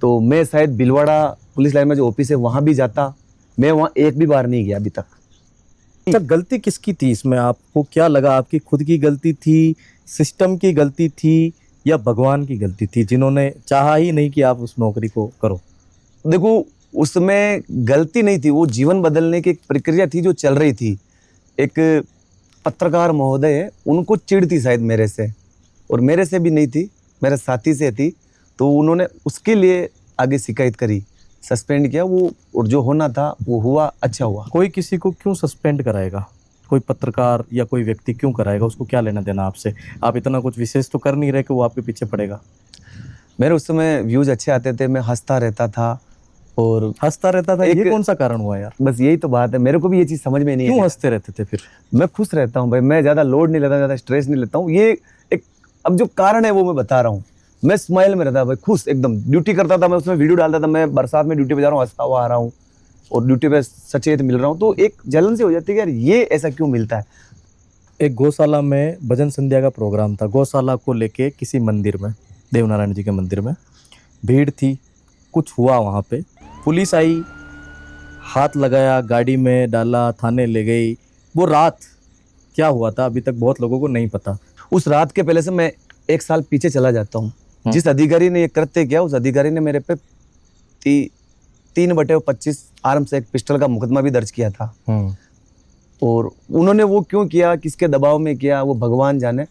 [SPEAKER 5] तो मैं शायद भीलवाड़ा पुलिस लाइन में जो ऑफिस है वहाँ भी जाता, मैं वहाँ एक भी बार नहीं गया अभी तक।
[SPEAKER 1] अच्छा, गलती किसकी थी इसमें? आपको क्या लगा, आपकी खुद की गलती थी, सिस्टम की गलती थी, या भगवान की गलती थी जिन्होंने चाहा ही नहीं कि आप उस नौकरी को करो?
[SPEAKER 5] देखो, उसमें गलती नहीं थी, वो जीवन बदलने की एक प्रक्रिया थी जो चल रही थी। एक पत्रकार महोदय है, उनको चिढ़ थी शायद मेरे से, और मेरे से भी नहीं थी, मेरे साथी से थी, तो उन्होंने उसके लिए आगे शिकायत करी, सस्पेंड किया वो, और जो होना था वो हुआ, अच्छा हुआ।
[SPEAKER 1] कोई किसी को क्यों सस्पेंड कराएगा? कोई पत्रकार या कोई व्यक्ति क्यों कराएगा? उसको क्या लेना देना आपसे? आप इतना कुछ विशेष तो कर नहीं रहे कि वो आपके पीछे पड़ेगा।
[SPEAKER 5] मेरे उस समय व्यूज अच्छे आते थे, मैं हंसता रहता था, और
[SPEAKER 1] हंसता रहता था, ये
[SPEAKER 5] एक-
[SPEAKER 1] कौन सा कारण हुआ यार?
[SPEAKER 5] बस यही तो बात है, मेरे को भी ये चीज़ समझ में नहीं
[SPEAKER 1] क्यों
[SPEAKER 5] है।
[SPEAKER 1] हंसते रहते थे फिर?
[SPEAKER 5] मैं खुश रहता हूँ भाई, मैं ज़्यादा लोड नहीं लेता, ज़्यादा स्ट्रेस नहीं लेता हूँ। ये एक, अब जो कारण है वो मैं बता रहा हूँ। मैं स्माइल में रहता भाई, खुश एकदम। ड्यूटी करता था मैं, उसमें वीडियो डालता था, मैं बरसात में ड्यूटी पे जा रहा हूँ, हंसता हुआ आ रहा हूँ, और ड्यूटी पे सचेत मिल रहा हूँ, तो एक जलन से हो जाती है कि यार ये ऐसा क्यों मिलता है।
[SPEAKER 1] एक गौशाला में भजन संध्या का प्रोग्राम था, गौशाला को लेके किसी मंदिर में, देवनारायण जी के मंदिर में भीड़ थी, कुछ हुआ वहाँ पे, पुलिस आई, हाथ लगाया, गाड़ी में डाला, थाने ले गई। वो रात क्या हुआ था अभी तक बहुत लोगों को नहीं पता।
[SPEAKER 5] उस रात के पहले से मैं 1 साल पीछे चला जाता हूँ। जिस अधिकारी ने ये कृत्य किया, उस अधिकारी ने मेरे पे 3/25 आर्म्स एक पिस्टल का मुकदमा भी दर्ज किया था। और उन्होंने वो क्यों किया, किसके दबाव में किया, वो भगवान जाने।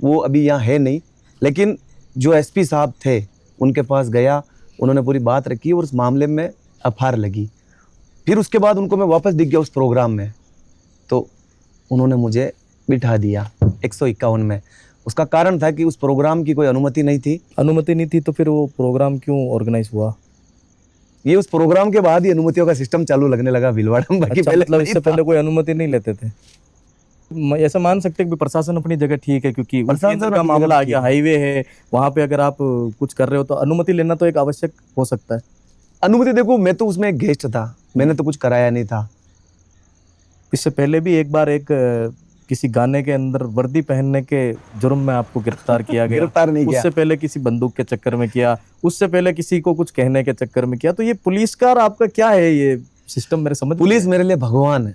[SPEAKER 5] वो अभी यहाँ है नहीं, लेकिन जो एसपी साहब थे उनके पास गया, उन्होंने पूरी बात रखी, और उस मामले में एफआईआर लगी। फिर उसके बाद उनको मैं वापस दिख गया उस प्रोग्राम में, तो उन्होंने मुझे बिठा दिया 151 में। उसका कारण था कि उस प्रोग्राम की कोई अनुमति नहीं थी।
[SPEAKER 1] अनुमति नहीं थी तो फिर वो प्रोग्राम क्यों ऑर्गेनाइज हुआ?
[SPEAKER 5] ये उस प्रोग्राम के बाद ही अनुमतियों का सिस्टम चालू लगने लगा भीलवाड़ा में। बाकी
[SPEAKER 1] अच्छा,
[SPEAKER 5] पहले
[SPEAKER 1] मतलब
[SPEAKER 5] नहीं
[SPEAKER 1] इससे
[SPEAKER 5] था।
[SPEAKER 1] पहले कोई अनुमति नहीं लेते थे? ऐसा मान सकते हैं कि प्रशासन अपनी जगह ठीक है, क्योंकि
[SPEAKER 5] प्रशासन
[SPEAKER 1] प्रशासन का
[SPEAKER 5] अपनी
[SPEAKER 1] मामला
[SPEAKER 5] जगह
[SPEAKER 1] आ गया, हाईवे है, वहाँ पे अगर आप कुछ कर रहे हो तो अनुमति लेना तो एक आवश्यक हो सकता है।
[SPEAKER 5] अनुमति देखो, मैं तो उसमें एक गेस्ट था, मैंने तो कुछ कराया नहीं था।
[SPEAKER 1] इससे पहले भी एक बार किसी गाने के अंदर वर्दी पहनने के जुर्म में आपको गिरफ्तार किया गया।
[SPEAKER 5] गिरफ्तार नहीं किया।
[SPEAKER 1] उससे पहले किसी बंदूक के चक्कर में किया, उससे पहले किसी को कुछ कहने के चक्कर में किया। तो ये पुलिस का और आपका क्या है ये सिस्टम? मेरे समझ
[SPEAKER 5] पुलिस मेरे लिए भगवान है।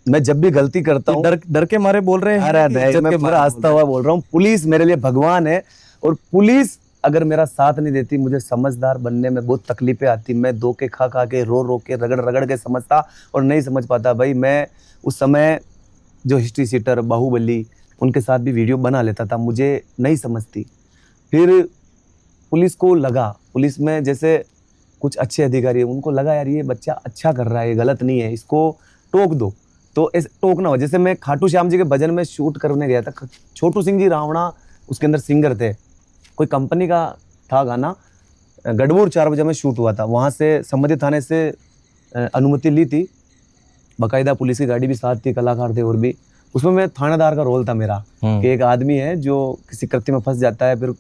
[SPEAKER 5] मैं जब भी गलती करता हूँ,
[SPEAKER 1] डर के मारे बोल रहे हैं?
[SPEAKER 5] अरे
[SPEAKER 1] कि
[SPEAKER 5] नहीं,
[SPEAKER 1] इज्जत
[SPEAKER 5] मैं
[SPEAKER 1] के
[SPEAKER 5] पूरा
[SPEAKER 1] मारे
[SPEAKER 5] हंसता हुआ बोल रहा हूँ। पुलिस मेरे लिए भगवान है, और पुलिस अगर मेरा साथ नहीं देती, मुझे समझदार बनने में बहुत तकलीफें आती। मैं धोखे खा खा के, रो रो के, रगड़ रगड़ के समझता, और नहीं समझ पाता भाई। मैं उस समय जो हिस्ट्री सीटर, बाहुबली, उनके साथ भी वीडियो बना लेता था, मुझे नहीं समझती। फिर पुलिस को लगा, पुलिस में जैसे कुछ अच्छे अधिकारी हैं, उनको लगा यार ये बच्चा अच्छा कर रहा है, ये गलत नहीं है, इसको टोक दो। तो ऐसे टोकना हो, जैसे मैं खाटू श्याम जी के भजन में शूट करने गया था, छोटू सिंह जी रावणा उसके अंदर सिंगर थे, कोई कंपनी का था गाना, गढ़बूर 4 बजे में शूट हुआ था। वहाँ से संबंधित थाने से अनुमति ली थी, बाकायदा पुलिस की गाड़ी भी साथ थी, कलाकार थे, और भी उसमें मैं थानेदार का रोल था मेरा, कि एक आदमी है जो किसी कृत्य में फंस जाता है, फिर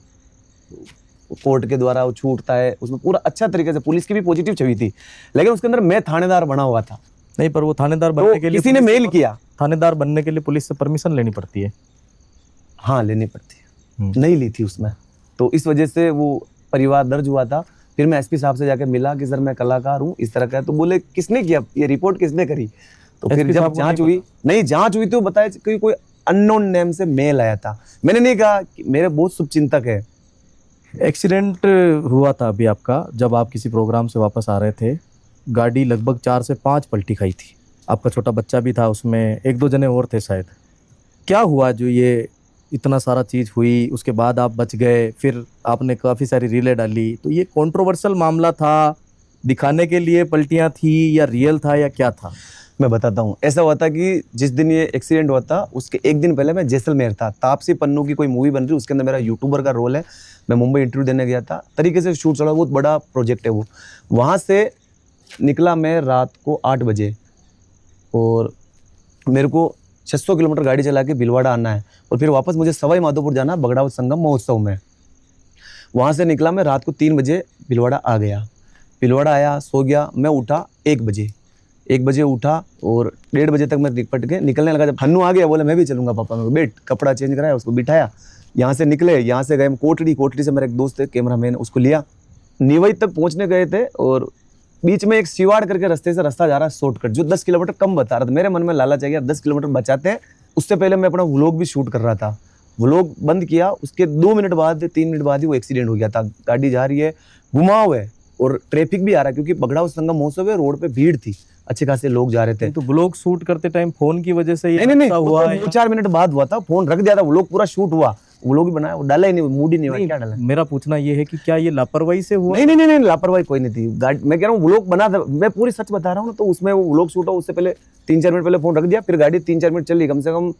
[SPEAKER 5] कोर्ट के द्वारा वो छूटता है। उसमें पूरा अच्छा तरीके से, पुलिस की भी पॉजिटिव छवि थी, लेकिन उसके अंदर मैं थानेदार बना हुआ था।
[SPEAKER 1] नहीं, पर वो थानेदार
[SPEAKER 5] तो
[SPEAKER 1] बनने के लिए
[SPEAKER 5] किसी ने मेल किया,
[SPEAKER 1] थानेदार बनने के लिए पुलिस से परमिशन लेनी पड़ती है।
[SPEAKER 5] हाँ लेनी पड़ती है, नहीं ली थी उसमें, तो इस वजह से वो परिवार दर्ज हुआ था। फिर मैं एसपी साहब से जाके मिला कि सर मैं कलाकार हूँ इस तरह का, तो बोले किसने किया ये रिपोर्ट, किसने करी? तो फिर
[SPEAKER 1] SP
[SPEAKER 5] जब
[SPEAKER 1] साहब को
[SPEAKER 5] जांच
[SPEAKER 1] नहीं
[SPEAKER 5] हुई, नहीं जांच हुई तो बताया कि कोई अननोन नेम से मेल आया था। मैंने नहीं कहा कि मेरे बहुत शुभचिंतक है।
[SPEAKER 1] एक्सीडेंट हुआ था अभी आपका, जब आप किसी प्रोग्राम से वापस आ रहे थे, गाड़ी लगभग 4 से 5 पलटी खाई थी, आपका छोटा बच्चा भी था उसमें, 1-2 जने और थे शायद। क्या हुआ जो ये इतना सारा चीज़ हुई, उसके बाद आप बच गए, फिर आपने काफ़ी सारी रीलें डाली, तो ये कंट्रोवर्शियल मामला था, दिखाने के लिए पलटियां थी, या रियल था, या क्या था?
[SPEAKER 5] मैं बताता हूँ, ऐसा हुआ था कि जिस दिन ये एक्सीडेंट हुआ था उसके एक दिन पहले मैं जैसलमेर था, तापसी पन्नू की कोई मूवी बन रही, उसके अंदर मेरा यूट्यूबर का रोल है। मैं मुंबई इंटरव्यू देने गया था, तरीके से शूट चला, बहुत बड़ा प्रोजेक्ट है वो। वहाँ से निकला मैं रात को 8 बजे, और मेरे को 600 किलोमीटर गाड़ी चला के भीलवाड़ा आना है, और फिर वापस मुझे सवाई माधोपुर जाना है बगड़ावत संगम महोत्सव में। वहाँ से निकला मैं रात को 3 बजे भीलवाड़ा आ गया। भीलवाड़ा आया, सो गया, मैं उठा 1 बजे उठा, और 1:30 बजे तक मैं निपट के निकलने लगा। जब हन्नू आ गया, बोले मैं भी चलूँगा पापा, मैं बैठ, कपड़ा चेंज कराया, उसको बिठाया, यहाँ से निकले, यहाँ से गए कोटड़ी से मेरा एक दोस्त है कैमरामैन, उसको लिया, नीवई तक पहुंचने गए थे और बीच में एक सिवाड़ करके रास्ते से रास्ता जा रहा है शॉर्टकट, जो 10 किलोमीटर कम बता रहा था। मेरे मन में लालच आ गया 10 किलोमीटर बचाते हैं। उससे पहले मैं अपना व्लॉग भी शूट कर रहा था, व्लॉग बंद किया, उसके 2 मिनट बाद 3 मिनट बाद ही वो एक्सीडेंट हो गया था। गाड़ी जा रही है, घुमाव है और ट्रैफिक भी आ रहा है क्योंकि बगड़ाऊ संगम महोत्सव है, रोड पे भीड़ थी, अच्छे खासे लोग जा रहे थे।
[SPEAKER 1] तो ब्लॉग शूट करते टाइम फोन की वजह से ये
[SPEAKER 5] नहीं
[SPEAKER 1] हादसा हुआ है?
[SPEAKER 5] 2-4 मिनट बाद हुआ था, फोन रख दिया था, व्लॉग पूरा शूट हुआ, व्लॉग भी बनाया, वो डाला ही नहीं, मूड ही नहीं हुआ, क्या डाला।
[SPEAKER 1] मेरा पूछना ये है कि क्या ये लापरवाही से हुआ?
[SPEAKER 5] नहीं, लापरवाही कोई नहीं थी। गाड़ी, मैं कह रहा हूँ व्लॉग बना था, मैं पूरी सच बता रहा हूँ ना, तो उसमें वो व्लॉग शूट हुआ, उससे पहले 3-4 मिनट पहले फोन रख दिया, फिर गाड़ी 3-4 मिनट चली, कम से कम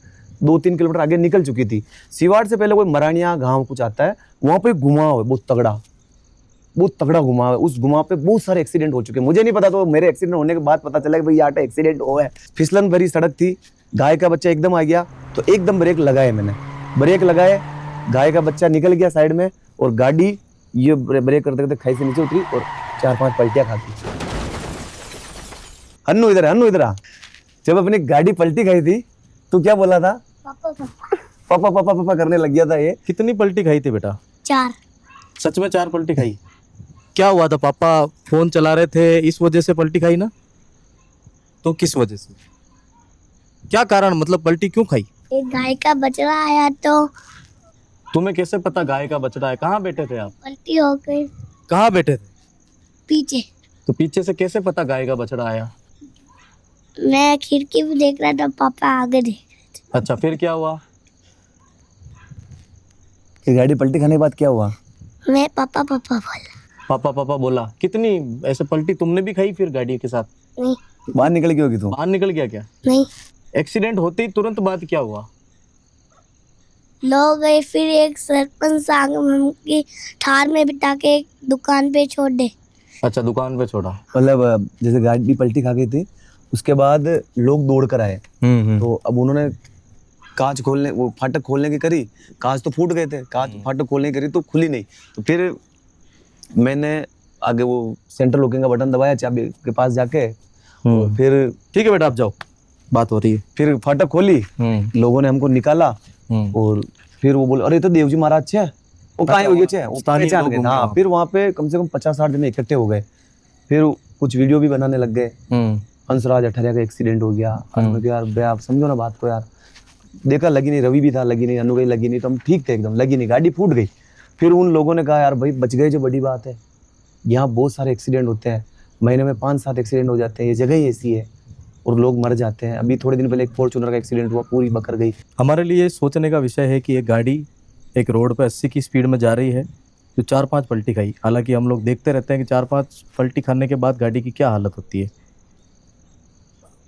[SPEAKER 5] 2-3 किलोमीटर आगे निकल चुकी थी। सिवाड़ से पहले कोई मरानिया गाँव कुछ आता है, वहाँ पे घुमाव है बहुत तगड़ा घुमाव है। उस घुमाव पे बहुत सारे एक्सीडेंट हो चुके हैं, मुझे नहीं पता, तो मेरे एक्सीडेंट होने के बाद पता चला कि भाई यहाँ पे एक्सीडेंट हुआ है। फिसलन भरी सड़क थी, गाय का बच्चा एकदम आ गया, तो एकदम ब्रेक लगाए मैंने, ब्रेक लगाए, गाय का बच्चा निकल गया साइड में और गाड़ी ये ब्रेक करते करते खाई से नीचे उतरी और 4-5 पलटियां खाती। हन्नू इधर आ। जब अपनी गाड़ी पलटी खाई थी तो क्या बोला था? पापा करने लग गया था ये।
[SPEAKER 1] कितनी पलटी खाई थी बेटा?
[SPEAKER 4] 4।
[SPEAKER 1] सच में 4 पलटी खाई? क्या हुआ था? पापा फोन चला रहे थे इस वजह से पलटी खाई ना? तो किस वजह से, क्या कारण, मतलब पलटी क्यों खाई?
[SPEAKER 4] एक गाय का बछड़ा आया तो
[SPEAKER 1] तुम्हें कैसे पता गाय का बछड़ा है? कहाँ बैठे थे आप?
[SPEAKER 4] पलटी हो गई
[SPEAKER 1] कहाँ बैठे थे?
[SPEAKER 4] पीछे।
[SPEAKER 1] तो पीछे से कैसे पता गाय का बछड़ा आया?
[SPEAKER 4] मैं खिड़की में देख रहा था, पापा आगे देख रहे थे।
[SPEAKER 1] अच्छा, फिर क्या हुआ?
[SPEAKER 5] फिर गाड़ी पलटी खाने के बाद क्या हुआ?
[SPEAKER 4] मैं पापा बोला।
[SPEAKER 1] पापा बोला। कितनी ऐसे पलटी तुमने भी खाई फिर गाड़ी के साथ?
[SPEAKER 4] नहीं
[SPEAKER 5] बाहर निकल गई होगी तू?
[SPEAKER 1] बाहर निकल गया क्या?
[SPEAKER 4] नहीं,
[SPEAKER 1] एक्सीडेंट होते ही तुरंत बाद क्या हुआ?
[SPEAKER 4] लोग गए, फिर एक सरपंच आगे हमकी थार में बिठा के एक दुकान पे छोड़ दे।
[SPEAKER 1] अच्छा, दुकान पे छोड़ा।
[SPEAKER 5] मतलब जैसे गाड़ी पलटी खा गई थी, उसके बाद लोग दौड़ कर आए, तो अब उन्होंने कांच खोलने, वो फाटक खोलने की करी, कांच तो फूट गए थे, कांच फाटक खोलने की करी तो खुली नहीं, तो फिर मैंने आगे वो सेंट्रल लॉकिंग का बटन दबाया चाबी के पास जाके, और फिर
[SPEAKER 1] ठीक है बेटा, आप जाओ, बात हो रही है।
[SPEAKER 5] फिर फाटक खोली, लोगों ने हमको निकाला और फिर वो बोले अरे तो देवजी महाराज छे, वो कहाँ हो गए, वो पहचान गए। हाँ, फिर वहाँ पे कम से कम 50-60 जने इकट्ठे हो गए, फिर कुछ वीडियो भी बनाने लग गए। हंसराज अठरिया का एक्सीडेंट हो गया, यार बे आप समझो ना बात को यार, देखा लगी नहीं, रवि भी था लगी नहीं, अनुगई लगी नहीं, तो हम ठीक थे एकदम, लगी नहीं, गाड़ी फूट गई। फिर उन लोगों ने कहा यार भाई बच गए जो बड़ी बात है, यहाँ बहुत सारे एक्सीडेंट होते हैं, महीने में 5-7 एक्सीडेंट हो जाते हैं, ये जगह ही ऐसी है और लोग मर जाते हैं। अभी थोड़े दिन पहले एक फॉर्च्यूनर का एक्सीडेंट हुआ, पूरी बकर गई।
[SPEAKER 1] हमारे लिए सोचने का विषय है कि एक गाड़ी एक रोड पर 80 की स्पीड में जा रही है, जो 4-5 पलटी खाई। हालांकि हम लोग देखते रहते हैं कि 4-5 पलटी खाने के बाद गाड़ी की क्या हालत होती है।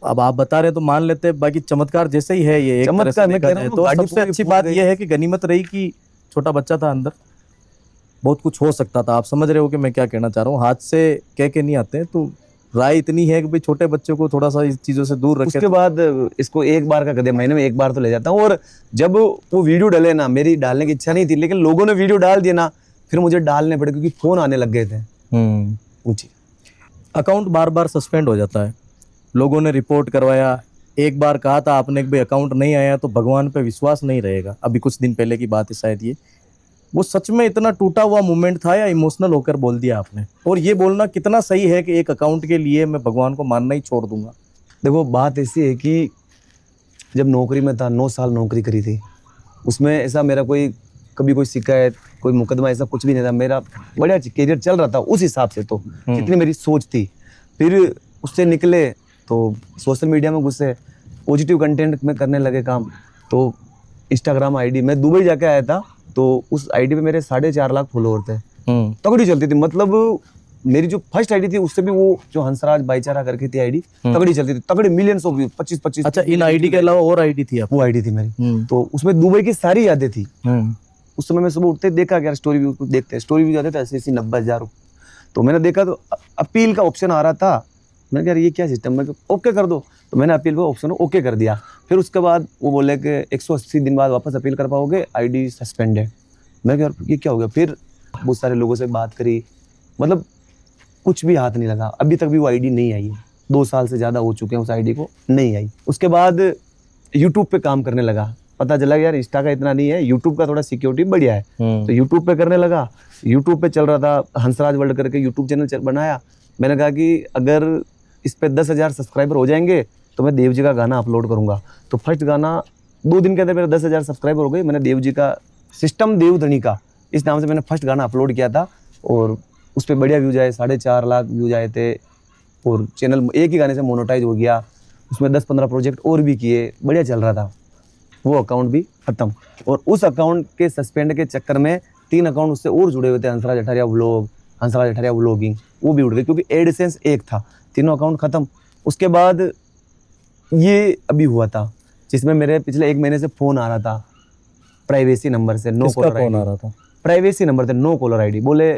[SPEAKER 1] अब आप बता रहे तो मान लेते हैं, बाकी चमत्कार जैसे ही है ये, एक तरह से देखा जाए तो। सबसे अच्छी बात यह है कि गनीमत रही कि छोटा बच्चा था अंदर, बहुत कुछ हो सकता था। आप समझ रहे हो कि मैं क्या कहना चाह रहा हूँ। हाथ से कह के नहीं आते हैं, तो राय इतनी है कि भाई छोटे बच्चों को थोड़ा सा इस चीज़ों से दूर रखें।
[SPEAKER 5] उसके बाद इसको एक बार का कदम, महीने में एक बार तो ले जाता हूँ। और जब वो वीडियो डले ना, मेरी डालने की इच्छा नहीं थी, लेकिन लोगों ने वीडियो डाल दिया ना, फिर मुझे डालने पड़े क्योंकि फ़ोन आने लग गए थे। ऊँची
[SPEAKER 1] अकाउंट बार बार सस्पेंड हो जाता है। लोगों ने रिपोर्ट करवाया, एक बार कहा था आपने कि भाई अकाउंट नहीं आया तो भगवान पे विश्वास नहीं रहेगा। अभी कुछ दिन पहले की बात है शायद ये, वो सच में इतना टूटा हुआ मोमेंट था या इमोशनल होकर बोल दिया आपने? और ये बोलना कितना सही है कि एक अकाउंट के लिए मैं भगवान को मानना ही छोड़ दूंगा?
[SPEAKER 5] देखो बात ऐसी है कि जब नौकरी में था, 9 साल नौकरी करी थी, उसमें ऐसा मेरा कभी कोई शिकायत, कोई मुकदमा ऐसा कुछ भी नहीं था। मेरा बढ़िया करियर चल रहा था उस हिसाब से, तो जितनी मेरी सोच थी। फिर उससे निकले तो सोशल मीडिया में घुसे, पॉजिटिव कंटेंट में करने लगे काम। तो इंस्टाग्राम आईडी, मैं दुबई जाके आया था, तो उस आईडी पे मेरे 4.5 लाख फॉलोअर थे, तगड़ी चलती थी। मतलब मेरी जो फर्स्ट आईडी थी उससे भी, वो जो हंसराज भाईचारा करके थी आईडी, तगड़ी चलती थी, तगड़ी मिलियंस ऑफ व्यूज, 25-25।
[SPEAKER 1] अच्छा, इन आईडी के अलावा और आईडी थी आप?
[SPEAKER 5] वो आईडी थी मेरी, तो उसमें दुबई की सारी यादें थी। उस समय मैं सुबह उठते देखा क्या स्टोरी व्यू देखते हैं, स्टोरी व्यू जाते थे 80-80, 90,000। तो मैंने देखा तो अपील का ऑप्शन आ रहा था। मैंने कहा ये क्या सिस्टम, मैं ओके कर दो, तो मैंने अपील का ऑप्शन ओके कर दिया। फिर उसके बाद वो बोले कि 180 दिन बाद वापस अपील कर पाओगे, आईडी सस्पेंडेड। मैं कहा ये क्या हो गया? फिर बहुत सारे लोगों से बात करी, मतलब कुछ भी हाथ नहीं लगा, अभी तक भी वो आईडी नहीं आई है। 2 साल से ज़्यादा हो चुके हैं उस आईडी को, नहीं आई। उसके बाद यूट्यूब पे काम करने लगा, पता चला कि यार इंस्टा का इतना नहीं है, यूट्यूब का थोड़ा सिक्योरिटी बढ़िया है। तो यूट्यूब पे करने लगा। यूट्यूब पे चल रहा था हंसराज वर्ल्ड करके यूट्यूब चैनल बनाया। मैंने कहा कि अगर इस पे 10,000 सब्सक्राइबर हो जाएंगे तो मैं देव जी का गाना अपलोड करूंगा। तो फर्स्ट गाना 2 दिन के अंदर मेरे 10,000 सब्सक्राइबर हो गए। मैंने देव जी का सिस्टम देवधनी का इस नाम से मैंने फर्स्ट गाना अपलोड किया था और उस पर बढ़िया व्यूज आए, 4.5 लाख व्यूज आए थे और चैनल एक ही गाने से मोनेटाइज हो गया। उसमें 10-15 प्रोजेक्ट और भी किए, बढ़िया चल रहा था। वो अकाउंट भी खत्म और उस अकाउंट के सस्पेंड के चक्कर में 3 अकाउंट उससे और जुड़े हुए थे, हंसराज अठारिया व्लॉग, हंसराज अठारिया व्लॉगिंग, वो भी उड़ गए क्योंकि एडसेंस एक था। तीनों अकाउंट खत्म। उसके बाद ये अभी हुआ था जिसमें मेरे पिछले 1 महीने से फ़ोन आ रहा था प्राइवेसी नंबर से, नो
[SPEAKER 1] किसका
[SPEAKER 5] कॉलर
[SPEAKER 1] फोन आ
[SPEAKER 5] आईडी।
[SPEAKER 1] रहा था?
[SPEAKER 5] प्राइवेसी नंबर थे, नो कॉलर आईडी। बोले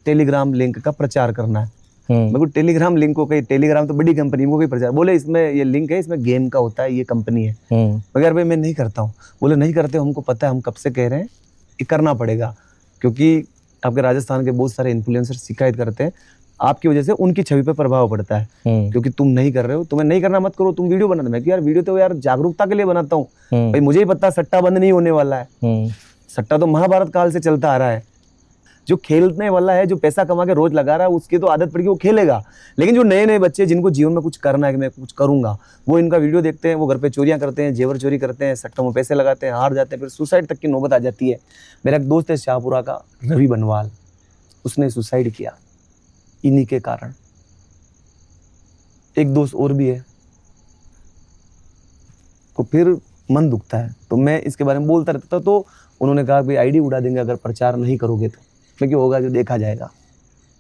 [SPEAKER 5] टेलीग्राम लिंक का प्रचार करना है। मैं को टेलीग्राम लिंक को कहीं, टेलीग्राम तो बड़ी कंपनी को कहीं प्रचार, बोले इसमें ये लिंक है, इसमें गेम का होता है, ये कंपनी है। मगर भाई मैं नहीं करता हूँ। बोले नहीं करते, हमको पता है, हम कब से कह रहे हैं ये करना पड़ेगा क्योंकि आपके राजस्थान के बहुत सारे इन्फ्लुएंसर शिकायत करते हैं, आपकी वजह से उनकी छवि पर प्रभाव पड़ता है क्योंकि तुम नहीं कर रहे हो, तुम्हें नहीं करना मत करो, तुम वीडियो बना दो। मैं कि यार वीडियो तो यार जागरूकता के लिए बनाता हूँ भाई, मुझे ही पता सट्टा बंद नहीं होने वाला है। सट्टा तो महाभारत काल से चलता आ रहा है। जो खेलने वाला है, जो पैसा कमा के रोज लगा रहा है, उसकी तो आदत पड़ गई, वो खेलेगा। लेकिन जो नए नए बच्चे जिनको जीवन में कुछ करना है कि मैं कुछ करूंगा, वो इनका वीडियो देखते हैं, वो घर पे चोरियां करते हैं, जेवर चोरी करते हैं, सट्टों में पैसे लगाते हैं, हार जाते हैं, फिर सुसाइड तक की नौबत आ जाती है। मेरा एक दोस्त है शाहपुरा का, रवि बनवाल, उसने सुसाइड किया इन्हीं के कारण। एक दोस्त और भी है, तो फिर मन दुखता है। तो मैं इसके बारे में बोलता रहता था, तो उन्होंने कहा भाई आईडी उड़ा देंगे अगर प्रचार नहीं करोगे तो। मैं क्या होगा, जो देखा जाएगा।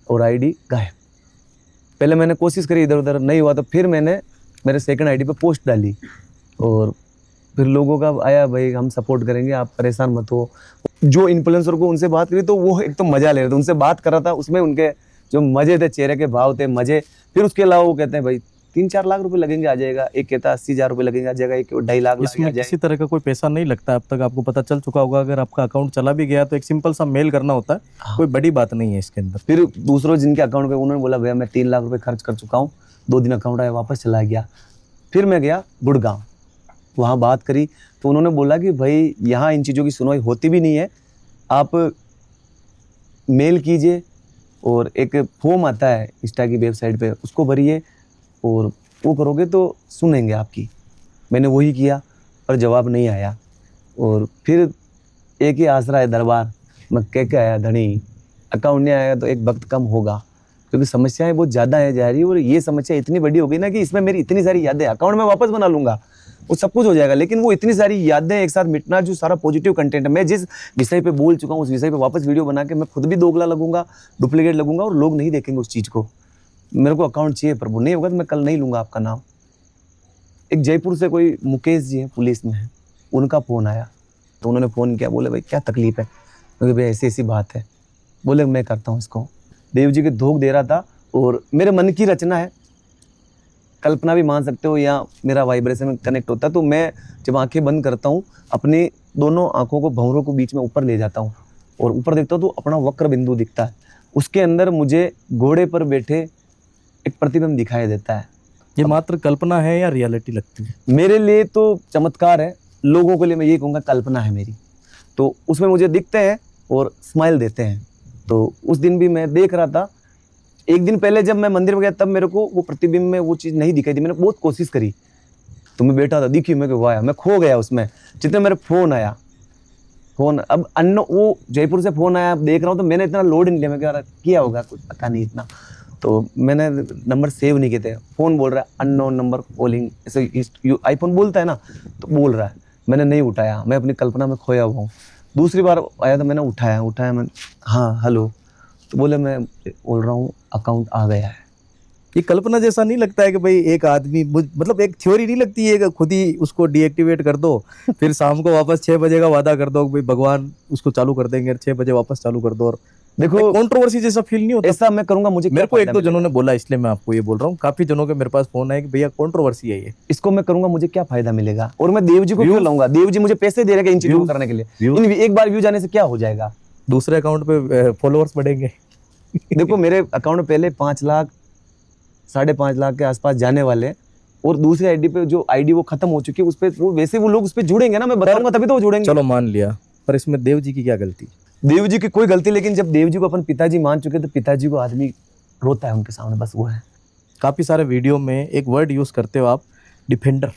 [SPEAKER 5] और आईडी गायब। पहले मैंने कोशिश करी, इधर उधर नहीं हुआ, तो फिर मैंने मेरे सेकंड आईडी पे पोस्ट डाली और फिर लोगों का आया भाई हम सपोर्ट करेंगे, आप परेशान मत हो। जो इन्फ्लुएंसर को उनसे बात करी तो वो एक तो मजा ले रहे थे, उनसे बात कर रहा था, उसमें उनके जो मजे थे, चेहरे के भाव थे, मजे। फिर उसके अलावा वो कहते हैं भाई 3-4 लाख रुपए लगेंगे, आ जाएगा। एक कहता है 80,000 रुपए लगेंगे, आ जाएगा। एक 2.5 लाख
[SPEAKER 1] इसमें किसी तरह का कोई पैसा नहीं लगता। अब तक आपको पता चल चुका होगा, अगर आपका अकाउंट चला भी गया तो एक सिंपल सा मेल करना होता है, कोई बड़ी बात नहीं है इसके अंदर।
[SPEAKER 5] फिर दूसरों जिनके अकाउंट पे, उन्होंने बोला भैया मैं 3 लाख रुपए खर्च कर चुका हूँ, 2 दिन अकाउंट आया, वापस चला गया। फिर मैं गया गुड़गांव, वहाँ बात करी तो उन्होंने बोला कि भाई यहाँ इन चीज़ों की सुनवाई होती भी नहीं है, आप मेल कीजिए और एक फॉर्म आता है इंस्टा की वेबसाइट पे, उसको भरिए और वो करोगे तो सुनेंगे आपकी। मैंने वही किया पर जवाब नहीं आया। और फिर एक ही आसरा है दरबार, मैं कह के आया धनी, अकाउंट नहीं आएगा तो एक वक्त कम होगा क्योंकि समस्याएं बहुत ज़्यादा है जा रही है। और ये समस्या इतनी बड़ी हो गई ना कि इसमें मेरी इतनी सारी यादें, अकाउंट में वापस बना लूँगा, वो सब कुछ हो जाएगा, लेकिन वो इतनी सारी यादें एक साथ मिटना, जो सारा पॉजिटिव कंटेंट है, मैं जिस विषय पे बोल चुका हूँ उस विषय पे वापस वीडियो बना के मैं खुद भी दोगला लगूंगा, डुप्लीकेट लगूंगा और लोग नहीं देखेंगे उस चीज़ को। मेरे को अकाउंट चाहिए, प्रभु नहीं होगा तो मैं कल नहीं लूँगा आपका नाम। एक जयपुर से कोई मुकेश जी हैं, पुलिस में है, उनका फ़ोन आया तो उन्होंने फ़ोन किया, बोले भाई क्या तकलीफ़ है? क्योंकि भाई ऐसी ऐसी बात है। बोले मैं करता हूँ इसको। देव जी के धोख दे रहा था और मेरे मन की रचना है, कल्पना भी मान सकते हो, या मेरा वाइब्रेशन में कनेक्ट होता है। तो मैं जब आंखें बंद करता हूँ, अपनी दोनों आंखों को, भंवरों को बीच में ऊपर ले जाता हूँ और ऊपर देखता हूँ तो अपना वक्र बिंदु दिखता है। उसके अंदर मुझे घोड़े पर बैठे एक प्रतिबिंब दिखाई देता है।
[SPEAKER 1] ये मात्र कल्पना है या रियलिटी लगती है?
[SPEAKER 5] मेरे लिए तो चमत्कार है, लोगों के लिए मैं ये कहूँगा कल्पना है मेरी। तो उसमें मुझे दिखते हैं और स्माइल देते हैं। तो उस दिन भी मैं देख रहा था, एक दिन पहले जब मैं मंदिर में गया तब मेरे को वो प्रतिबिंब में वो चीज़ नहीं दिखाई थी। मैंने बहुत कोशिश करी तो मैं बैठा था, दिखी, मैं वाया, मैं खो गया उसमें। जितने मेरे फ़ोन आया, फ़ोन अब अन्नो, वो जयपुर से फ़ोन आया, देख रहा हूँ तो मैंने इतना लोड नहीं लिया, मैं क्या किया होगा कुछ पता नहीं इतना, तो मैंने नंबर सेव नहीं किए थे। फ़ोन बोल रहा है अननोन नंबर कॉलिंग, ऐसे आईफोन बोलता है ना, तो बोल रहा है। मैंने नहीं उठाया, मैं अपनी कल्पना में खोया हुआ हूँ। दूसरी बार आया तो मैंने उठाया मैं, हाँ हेलो, तो बोले मैं बोल रहा हूँ अकाउंट आ गया है।
[SPEAKER 1] ये कल्पना जैसा नहीं लगता है कि भाई एक आदमी, मतलब एक थ्योरी नहीं लगती है कि खुद ही उसको डीएक्टिवेट कर दो, फिर शाम को वापस 6 बजे का वादा कर दो भाई भगवान उसको चालू कर देंगे, 6 बजे वापस चालू कर दो। और देखो कंट्रोवर्सी जैसा फील नहीं होता?
[SPEAKER 5] ऐसा मैं करूंगा, मुझे
[SPEAKER 1] मेरे को 1-2 जनों ने बोला, इसलिए मैं आपको ये बोल रहा हूँ। काफी जनों के मेरे पास फोन आए कि भैया कंट्रोवर्सी है ये,
[SPEAKER 5] इसको मैं करूंगा, मुझे क्या फायदा मिलेगा? और मैं देव जी को क्यों लाऊंगा? देव जी मुझे पैसे दे रहे हैं इन चीजों को करने के लिए। एक बार व्यू जाने से क्या हो जाएगा?
[SPEAKER 1] दूसरे अकाउंट पे फॉलोअर्स बढ़ेंगे।
[SPEAKER 5] देखो मेरे अकाउंट में पहले 5 लाख 5.5 लाख के आसपास जाने वाले और दूसरी आईडी पे जो आईडी वो खत्म हो चुकी है उस पे वो वैसे वो लोग उस पे जुड़ेंगे ना, मैं बताऊंगा तभी तो वो जुड़ेंगे।
[SPEAKER 1] चलो मान लिया, पर इसमें देव जी की क्या गलती?
[SPEAKER 5] देव जी की कोई गलती, लेकिन जब देव जी को अपन पिताजी मान चुके तो पिताजी को आदमी रोता है उनके सामने, बस वो है।
[SPEAKER 1] काफी सारे वीडियो में एक वर्ड यूज करते हो आप, डिफेंडर,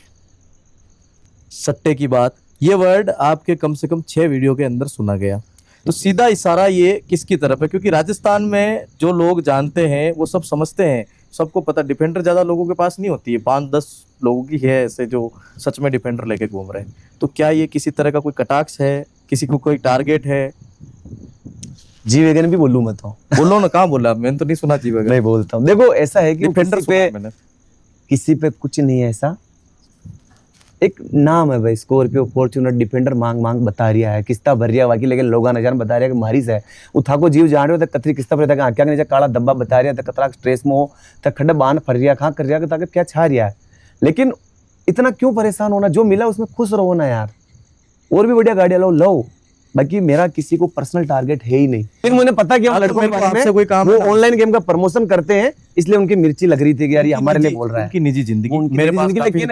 [SPEAKER 1] सट्टे की बात। ये वर्ड आपके कम से कम 6 वीडियो के अंदर सुना गया। तो सीधा इशारा ये किसकी तरफ है? क्योंकि राजस्थान में जो लोग जानते हैं वो सब समझते हैं, सबको पता डिफेंडर ज्यादा लोगों के पास नहीं होती है, 5-10 लोगों की है ऐसे जो सच में डिफेंडर लेके घूम रहे हैं। तो क्या ये किसी तरह का कोई कटाक्ष है, किसी को कोई टारगेट है?
[SPEAKER 5] जी वैगन भी बोलूं मैं तो।
[SPEAKER 1] बोलो ना, कहाँ बोला? मैंने तो नहीं सुना जी वगैरह।
[SPEAKER 5] नहीं बोलता हूँ। देखो ऐसा है कि
[SPEAKER 1] डिफेंडर
[SPEAKER 5] किसी पे कुछ नहीं है ऐसा, एक नाम है भाई, स्कॉर्पियो फॉर्च्यूनर डिफेंडर मांग मांग बता रिया है, किस्ता भर रिया बाकी, लेकिन लोग नजान बता रहे हैं कि मारिस है वो थाको जीव जान रहे हो तक कतरी किस्ता पर आंखा के नीचे काला डब्बा बता रिया तक कतरा स्ट्रेस में हो तक खड्डा बान फर रिया कहाँ कर रिया ताकि क्या छा रिया है। लेकिन इतना क्यों परेशान होना, जो मिला उसमें खुश रहो ना यार, और भी बढ़िया गाड़ियां लो। बाकी मेरा किसी को पर्सनल टारगेट है ही नहीं, लेकिन मुझे पता कि लड़कों के बारे में
[SPEAKER 1] कोई काम
[SPEAKER 5] वो ऑनलाइन गेम का प्रमोशन करते हैं, इसलिए उनकी मिर्ची लग रही थी कि यार ये हमारे लिए बोल रहा है।
[SPEAKER 1] उनकी निजी जिंदगी
[SPEAKER 5] उनकी
[SPEAKER 1] मेरे
[SPEAKER 5] निजी
[SPEAKER 1] पास
[SPEAKER 5] जिंदगी,
[SPEAKER 1] काफी-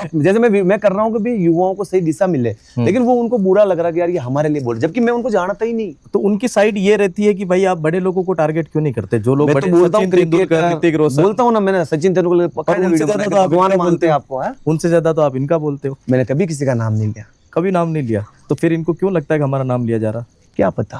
[SPEAKER 5] लेकिन
[SPEAKER 1] जैसे
[SPEAKER 5] मैं कर रहा हूँ कि भी युवाओं को सही दिशा मिले, लेकिन वो उनको बुरा लग रहा है कि यार ये हमारे लिए बोल रहे, जबकि मैं उनको जानता ही नहीं।
[SPEAKER 1] तो उनकी साइड ये रहती है कि भाई आप बड़े लोगों को टारगेट क्यों नहीं करते? जो लोग
[SPEAKER 5] मैं
[SPEAKER 1] बड़े
[SPEAKER 5] तो बोलता हूँ
[SPEAKER 1] सचिन तेंदुलकर, ऋतिक रोशन,
[SPEAKER 5] बोलता हूँ ना, मैंने सचिन तेंदुलकर
[SPEAKER 1] और उनसे ज्यादा तो आप
[SPEAKER 5] भगवान
[SPEAKER 1] इनका
[SPEAKER 5] मानते
[SPEAKER 1] बोलते
[SPEAKER 5] हैं
[SPEAKER 1] हो।
[SPEAKER 5] आपको है?
[SPEAKER 1] उनसे ज्यादा तो आप इनका बोलते हो।
[SPEAKER 5] मैंने कभी किसी का नाम नहीं लिया,
[SPEAKER 1] कभी नाम नहीं लिया, तो फिर इनको क्यों लगता है कि हमारा नाम लिया जा रहा?
[SPEAKER 5] क्या पता,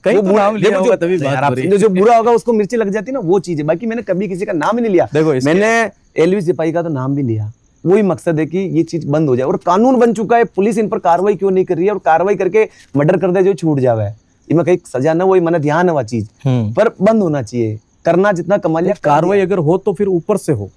[SPEAKER 1] कहीं तो नाम लिया होगा तभी
[SPEAKER 5] यार
[SPEAKER 1] बात
[SPEAKER 5] आप
[SPEAKER 1] हो रही
[SPEAKER 5] समझो,
[SPEAKER 1] है।
[SPEAKER 5] जो बुरा होगा उसको मिर्ची लग जाती है ना, वो चीज है। बाकी मैंने कभी किसी का नाम ही नहीं लिया।
[SPEAKER 1] देखो इसके-
[SPEAKER 5] मैंने एलवी सिपाही का तो नाम भी लिया, वही मकसद है कि ये चीज बंद हो जाए, और कानून बन चुका है, पुलिस इन पर कार्रवाई क्यों नहीं कर रही है, और कार्रवाई करके मर्डर कर दे जो छूट जावे, इनमें कहीं सजा ना, वही मन ध्यान है वह चीज, पर बंद होना चाहिए। करना जितना कमा लिया,
[SPEAKER 1] कार्रवाई अगर हो तो फिर ऊपर से हो,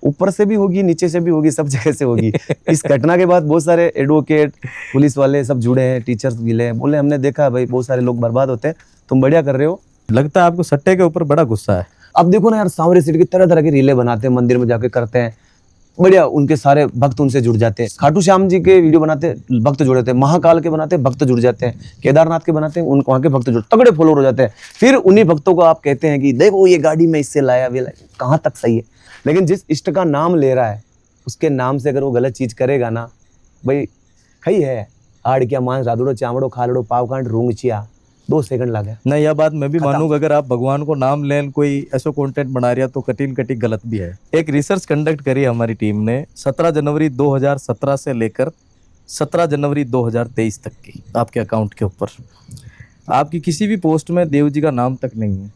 [SPEAKER 5] ऊपर से भी होगी, नीचे से भी होगी, सब जगह से होगी। इस घटना के बाद बहुत सारे एडवोकेट, पुलिस वाले सब जुड़े हैं, टीचर्स मिले हैं, बोले हमने देखा भाई बहुत सारे लोग बर्बाद होते हैं, तुम बढ़िया कर रहे हो।
[SPEAKER 1] लगता है आपको सट्टे के ऊपर बड़ा गुस्सा है।
[SPEAKER 5] अब देखो ना यार, सांवरे सीट की तरह तरह की रीलें बनाते हैं, मंदिर में जाके करते हैं, बढ़िया, उनके सारे भक्त उनसे जुड़ जाते हैं। खाटू श्याम जी के वीडियो बनाते हैं, भक्त जुड़ जाते हैं, महाकाल के बनाते हैं, भक्त जुड़ जाते हैं, केदारनाथ के बनाते हैं, उनको वहाँ के भक्त जुड़, तगड़े फॉलोअर हो जाते हैं। फिर उन्हीं भक्तों को आप कहते हैं कि देखो ये गाड़ी में इससे लाया, वे लाया, कहाँ तक सही है? लेकिन जिस इष्ट का नाम ले रहा है उसके नाम से अगर वो गलत चीज करेगा ना भाई, खई है आड़ क्या मांस राधुड़ो चामड़ो खालड़ो पाव कांड रूंगचिया, 2 सेकंड लगे।
[SPEAKER 1] नहीं, यह बात मैं भी
[SPEAKER 5] खत्म।
[SPEAKER 1] मानूंगा, अगर आप भगवान को नाम लें, कोई ऐसा कंटेंट बना रहा तो कटिंग गलत भी है। एक रिसर्च कंडक्ट करी हमारी टीम ने 17 जनवरी 2017 से लेकर 17 जनवरी 2023 तक की, आपके अकाउंट के ऊपर आपकी किसी भी पोस्ट में देव जी का नाम तक नहीं है।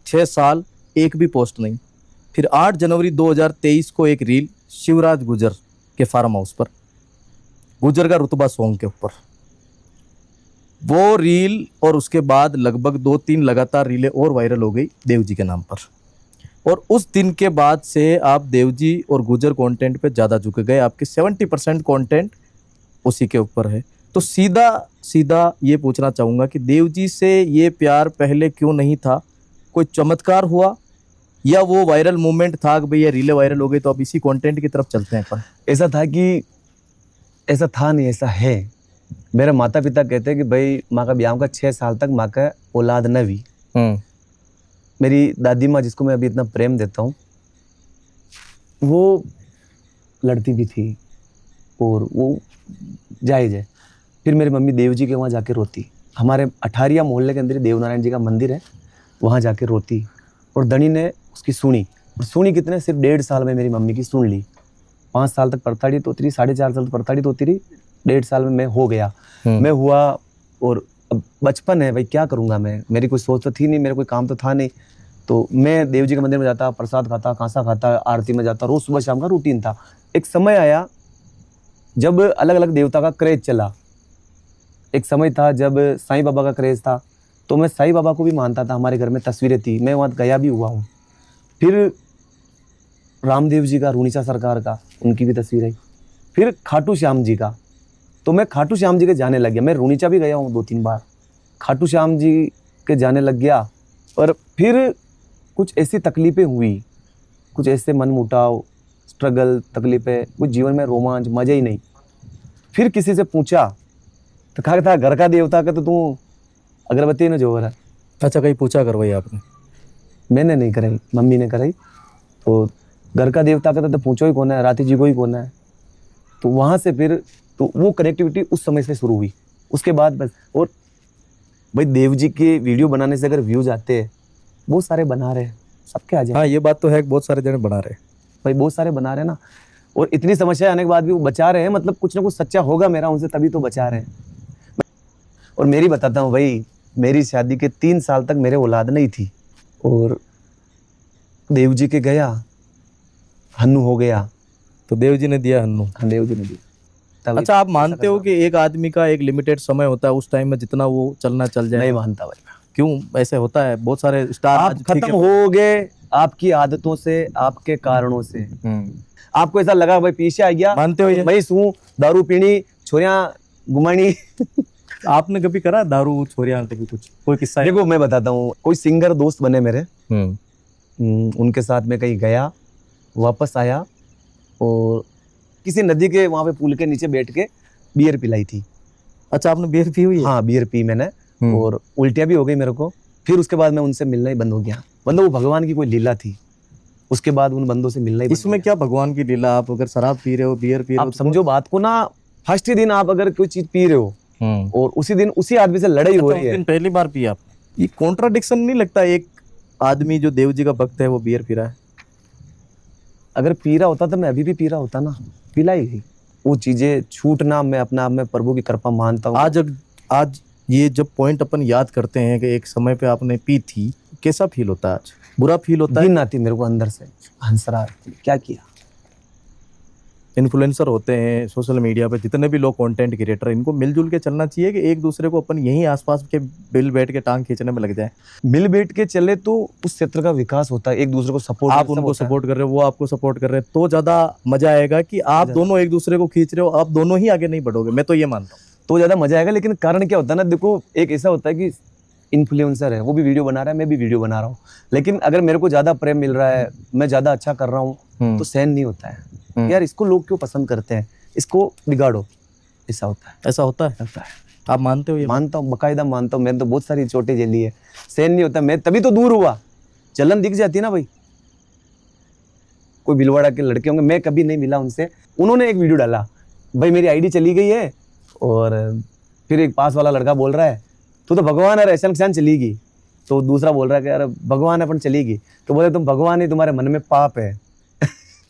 [SPEAKER 1] 6 साल एक भी पोस्ट नहीं। फिर 8 जनवरी 2023 को एक रील शिवराज गुजर के फार्म हाउस पर, गुजर का रुतबा सॉन्ग के ऊपर वो रील, और उसके बाद लगभग 2-3 लगातार रीलें और वायरल हो गई देव जी के नाम पर। और उस दिन के बाद से आप देव जी और गुजर कंटेंट पे ज़्यादा झुके गए, आपके 70% कंटेंट उसी के ऊपर है। तो सीधा सीधा ये पूछना चाहूँगा कि देव जी से ये प्यार पहले क्यों नहीं था? कोई चमत्कार हुआ या वो वायरल मूवमेंट था कि भैया रीलें वायरल हो गई तो अब इसी कंटेंट की तरफ चलते हैं अपन?
[SPEAKER 5] ऐसा था कि ऐसा था नहीं, ऐसा है। मेरे माता पिता कहते हैं कि भाई माँ का ब्याह का 6 साल तक माँ का औलाद न हुई। मेरी दादी माँ, जिसको मैं अभी इतना प्रेम देता हूँ, वो लड़ती भी थी और वो जायज़ है। फिर मेरी मम्मी देव जी के वहाँ जाके रोती, हमारे अठारिया मोहल्ले के अंदर ही देवनारायण जी का मंदिर है, वहाँ जाके रोती, और धनी ने उसकी सुनी, और सुनी कितने, सिर्फ 1.5 साल में मेरी मम्मी की सुन ली। 5 साल तक परताड़ी तो उतरी, 4.5 साल तक परताड़ी तो उतरी, 1.5 साल में मैं हो गया। मैं हुआ, और अब बचपन है भाई, क्या करूँगा मैं, मेरी कोई सोच तो थी नहीं, मेरा कोई काम तो था नहीं, तो मैं देव जी के मंदिर में जाता, प्रसाद खाता, कांसा खाता, आरती में जाता, रोज़ सुबह शाम का रूटीन था। एक समय आया जब अलग अलग देवता का क्रेज चला। एक समय था जब साईं बाबा का क्रेज था, तो मैं साईं बाबा को भी मानता था, हमारे घर में तस्वीरें थी, मैं वहाँ गया भी हुआ हूँ। फिर रामदेव जी का, रूनीचा सरकार का, उनकी भी तस्वीर है। फिर खाटू श्याम जी का, तो मैं खाटू श्याम जी के जाने लग गया। मैं रूनीचा भी गया हूँ 2-3 बार, खाटू श्याम जी के जाने लग गया। और फिर कुछ ऐसी तकलीफ़ें हुई, कुछ ऐसे मनमुटाव, स्ट्रगल, तकलीफ़ें, कुछ जीवन में रोमांच, मज़ा ही नहीं। फिर किसी से पूछा तो कहा था घर का देवता का तो तू अगरबत्ती ने जोर है।
[SPEAKER 1] अच्छा, कहीं पूछा करवाई आपने?
[SPEAKER 5] मैंने नहीं कराई, मम्मी ने कराई। तो घर का देवता कहता तो पूछो ही कौन है, राती जी को ही कौन है। तो वहाँ से फिर तो वो कनेक्टिविटी उस समय से शुरू हुई। उसके बाद बस, और भाई देव जी के वीडियो बनाने से अगर व्यूज आते हैं, बहुत सारे बना रहे हैं, सबके आ जाए।
[SPEAKER 1] हाँ, ये बात तो है, बहुत सारे जने बना रहे।
[SPEAKER 5] भाई बहुत सारे बना रहे हैं ना, और इतनी समस्या आने के बाद भी वो बचा रहे हैं, मतलब कुछ ना कुछ सच्चा होगा मेरा उनसे, तभी तो बचा रहे हैं। और मेरी बताता हूँ भाई, मेरी शादी के 3 साल तक मेरे औलाद नहीं थी, और देव जी के गया, हन्नू हो गया,
[SPEAKER 1] तो देव जी ने दिया हन्नू।
[SPEAKER 5] हाँ देव जी ने दिया। तभी
[SPEAKER 1] अच्छा, आप मानते हो कि एक आदमी का एक लिमिटेड समय होता है, उस टाइम में जितना वो चलना चल जाए?
[SPEAKER 5] नहीं मानता भाई।
[SPEAKER 1] क्यों ऐसे होता है? बहुत सारे स्टार
[SPEAKER 5] आप
[SPEAKER 1] आज ठीक
[SPEAKER 5] खत्म
[SPEAKER 1] है।
[SPEAKER 5] हो गए आपकी आदतों से, आपके कारणों से। आपको ऐसा लगा भाई पीछे आ गया,
[SPEAKER 1] मानते हो ये?
[SPEAKER 5] मैं सूं, दारू पीनी, छोरियां घुमानी।
[SPEAKER 1] आपने कभी करा दारू छोरियां कभी कुछ, कोई किस्सा है?
[SPEAKER 5] देखो मैं बताता हूँ, कोई सिंगर दोस्त बने मेरे, उनके साथ में कहीं गया, वापस आया, और किसी नदी के वहाँ पे पुल के नीचे बैठ के बियर पिलाई थी।
[SPEAKER 1] अच्छा, आपने बियर पी हुई है?
[SPEAKER 5] हाँ बियर पी मैंने, और उल्टियाँ भी हो गई मेरे को। फिर उसके बाद मैं उनसे मिलना ही बंद हो गया, मतलब वो भगवान की कोई लीला थी। उसके बाद उन बंदों से मिलना ही बंद हो
[SPEAKER 1] इसमें क्या भगवान की लीला? आप अगर शराब पी रहे हो, बियर पी
[SPEAKER 5] गया।
[SPEAKER 1] रहे हो,
[SPEAKER 5] आप समझो बात को ना, फर्स्ट ही दिन आप अगर कोई चीज पी रहे हो और उसी दिन उसी आदमी से लड़ाई हो रही है।
[SPEAKER 1] पहली बार पिया आप, ये कॉन्ट्राडिक्शन नहीं लगता? एक आदमी जो देव जी का भक्त है वो बियर पी रहा है।
[SPEAKER 5] अगर पी रहा होता तो मैं अभी भी पी रहा होता ना, पिलाई गई वो चीजें छूटना, मैं अपने आप में प्रभु की कृपा मानता हूँ।
[SPEAKER 1] आज ये जब पॉइंट अपन याद करते हैं कि एक समय पे आपने पी थी, कैसा फील होता है? आज बुरा फील होता है?
[SPEAKER 5] घिन आती मेरे को अंदर से, हंसरा आती, क्या किया।
[SPEAKER 1] इन्फ्लुएंसर होते हैं सोशल मीडिया पे, जितने भी लोग कंटेंट क्रिएटर, इनको मिलजुल के चलना चाहिए कि एक दूसरे को अपन यहीं आसपास के बिल बैठ के टांग खींचने में लग जाए।
[SPEAKER 5] मिल बैठ के चले तो उस क्षेत्र का विकास होता है, एक दूसरे को सपोर्ट।
[SPEAKER 1] आप उनको सपोर्ट कर रहे हो, वो आपको सपोर्ट कर रहे हैं, तो ज्यादा मजा आएगा कि आप दोनों एक दूसरे को खींच रहे हो, आप दोनों ही आगे नहीं बढ़ोगे। मैं तो ये मानता हूँ,
[SPEAKER 5] तो ज्यादा मजा आएगा। लेकिन कारण क्या होता है ना, देखो एक ऐसा होता है कि इन्फ्लुएंसर है, वो भी वीडियो बना रहा है, मैं भी वीडियो बना रहा हूँ, लेकिन अगर मेरे को ज्यादा प्रेम मिल रहा है, मैं ज्यादा अच्छा कर रहा हूँ, तो सहन नहीं होता है। यार इसको लोग क्यों पसंद करते हैं, इसको बिगाड़ो, ऐसा होता है।
[SPEAKER 1] ऐसा होता है? आप मानते हो ये?
[SPEAKER 5] मानता हूँ, बकायदा मानता हूँ। मैंने तो बहुत सारी चोटें झेली है, सहन नहीं होता। मैं तभी तो दूर हुआ, जलन दिख जाती है ना भाई। कोई भिलवाड़ा के लड़के होंगे, मैं कभी नहीं मिला उनसे, उन्होंने एक वीडियो डाला, भाई मेरी आईडी चली गई है, और फिर एक पास वाला लड़का बोल रहा है तू तो भगवान है, ऐसा नुकसान चलेगी। तो दूसरा बोल रहा है कि यार भगवान है अपन चलेगी। तो बोले तुम भगवान ही, तुम्हारे मन में पाप है,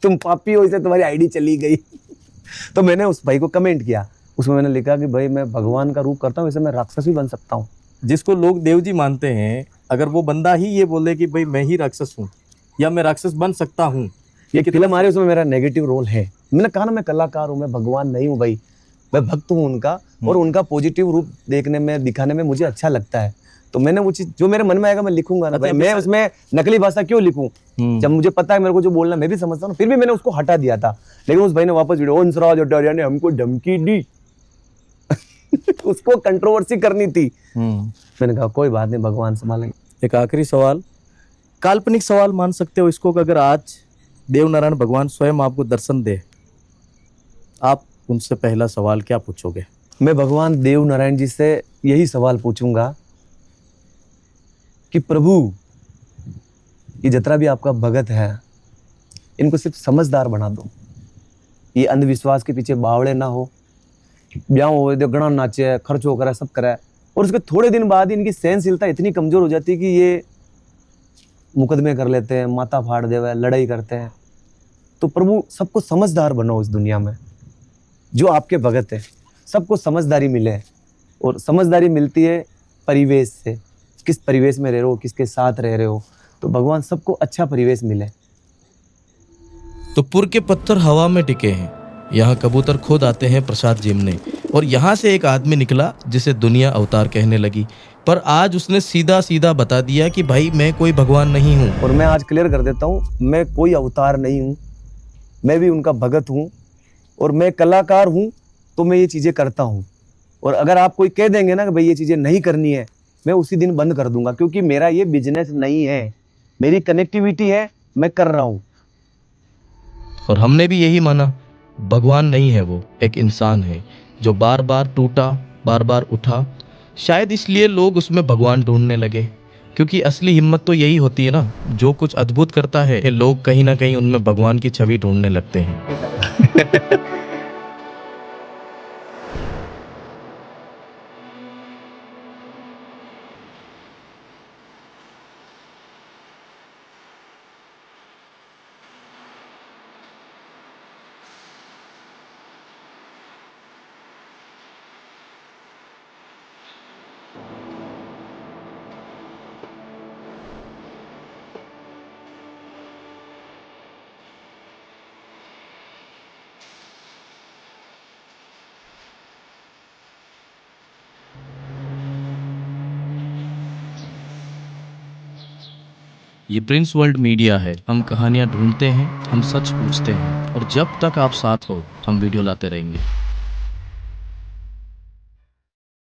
[SPEAKER 5] तुम पापी हो, इसलिए तुम्हारी आईडी चली गई। तो मैंने उस भाई को कमेंट किया, उसमें मैंने लिखा कि भाई मैं भगवान का रूप करता हूँ, वैसे मैं राक्षस भी बन सकता हूँ।
[SPEAKER 1] जिसको लोग देव जी मानते हैं, अगर वो बंदा ही ये बोले कि भाई मैं ही राक्षस हूँ या मैं राक्षस बन सकता हूँ,
[SPEAKER 5] ये फिल्म आ रही है, उसमें मेरा नेगेटिव रोल है। मैंने कहा ना मैं कलाकार हूँ, मैं भगवान नहीं हूँ भाई, मैं भक्त हूँ उनका, और उनका पॉजिटिव रूप देखने में, दिखाने में मुझे अच्छा लगता है। तो मैंने वो चीज जो मेरे मन में आएगा मैं लिखूंगा ना भाई। मैं उसमें नकली भाषा क्यों लिखूं, जब मुझे पता है मेरे को जो बोलना मैं भी समझता हूँ। फिर भी मैंने उसको हटा दिया था, लेकिन उस भाई ने वापस वीडियो, हंसराज अटारिया ने हमको धमकी दी। उसको कंट्रोवर्सी करनी थी। मैंने कहा कोई बात नहीं, भगवान संभालेंगे।
[SPEAKER 1] एक आखिरी सवाल, काल्पनिक सवाल मान सकते हो इसको, कि अगर आज देव नारायण भगवान स्वयं आपको दर्शन दे, आप उनसे पहला सवाल क्या पूछोगे?
[SPEAKER 5] मैं भगवान देव नारायण जी से यही सवाल पूछूंगा कि प्रभु ये जितना भी आपका भगत है, इनको सिर्फ समझदार बना दो, ये अंधविश्वास के पीछे बावड़े ना हो। ब्याह हो गणा नाचे, खर्च हो करे, सब करे, और उसके थोड़े दिन बाद इनकी सहनशीलता इतनी कमजोर हो जाती है कि ये मुकदमे कर लेते हैं, माथा फाड़ देवे, लड़ाई करते हैं। तो प्रभु सबको समझदार बनो इस दुनिया में, जो आपके भगत है सबको समझदारी मिले। और समझदारी मिलती है परिवेश से, किस परिवेश में रह रहे हो, किसके साथ रह रहे हो, तो भगवान सबको अच्छा परिवेश मिले।
[SPEAKER 1] तो पुर के पत्थर हवा में टिके हैं, यहाँ कबूतर खुद आते हैं प्रसाद जीमने, और यहाँ से एक आदमी निकला जिसे दुनिया अवतार कहने लगी, पर आज उसने सीधा सीधा बता दिया कि भाई मैं कोई भगवान नहीं हूँ।
[SPEAKER 5] और मैं आज क्लियर कर देता हूँ, मैं कोई अवतार नहीं हूँ, मैं भी उनका भगत हूँ, और मैं कलाकार हूँ, तो मैं ये चीज़ें करता हूँ। और अगर आप कोई कह देंगे ना कि भाई ये चीज़ें नहीं करनी है, मैं उसी दिन बंद कर दूंगा, क्योंकि मेरा ये बिजनेस नहीं है, मेरी कनेक्टिविटी है, मैं कर रहा हूँ।
[SPEAKER 1] और हमने भी यही माना, भगवान नहीं है वो, एक इंसान है जो बार बार टूटा, बार बार उठा, शायद इसलिए लोग उसमें भगवान ढूंढने लगे। क्योंकि असली हिम्मत तो यही होती है ना, जो कुछ अद्भुत करता है लोग कहीं ना कहीं उनमें भगवान की छवि ढूंढने लगते हैं। ये प्रिंस वर्ल्ड मीडिया है, हम कहानियाँ ढूंढते हैं, हम सच पूछते हैं, और जब तक आप साथ हो हम वीडियो लाते रहेंगे।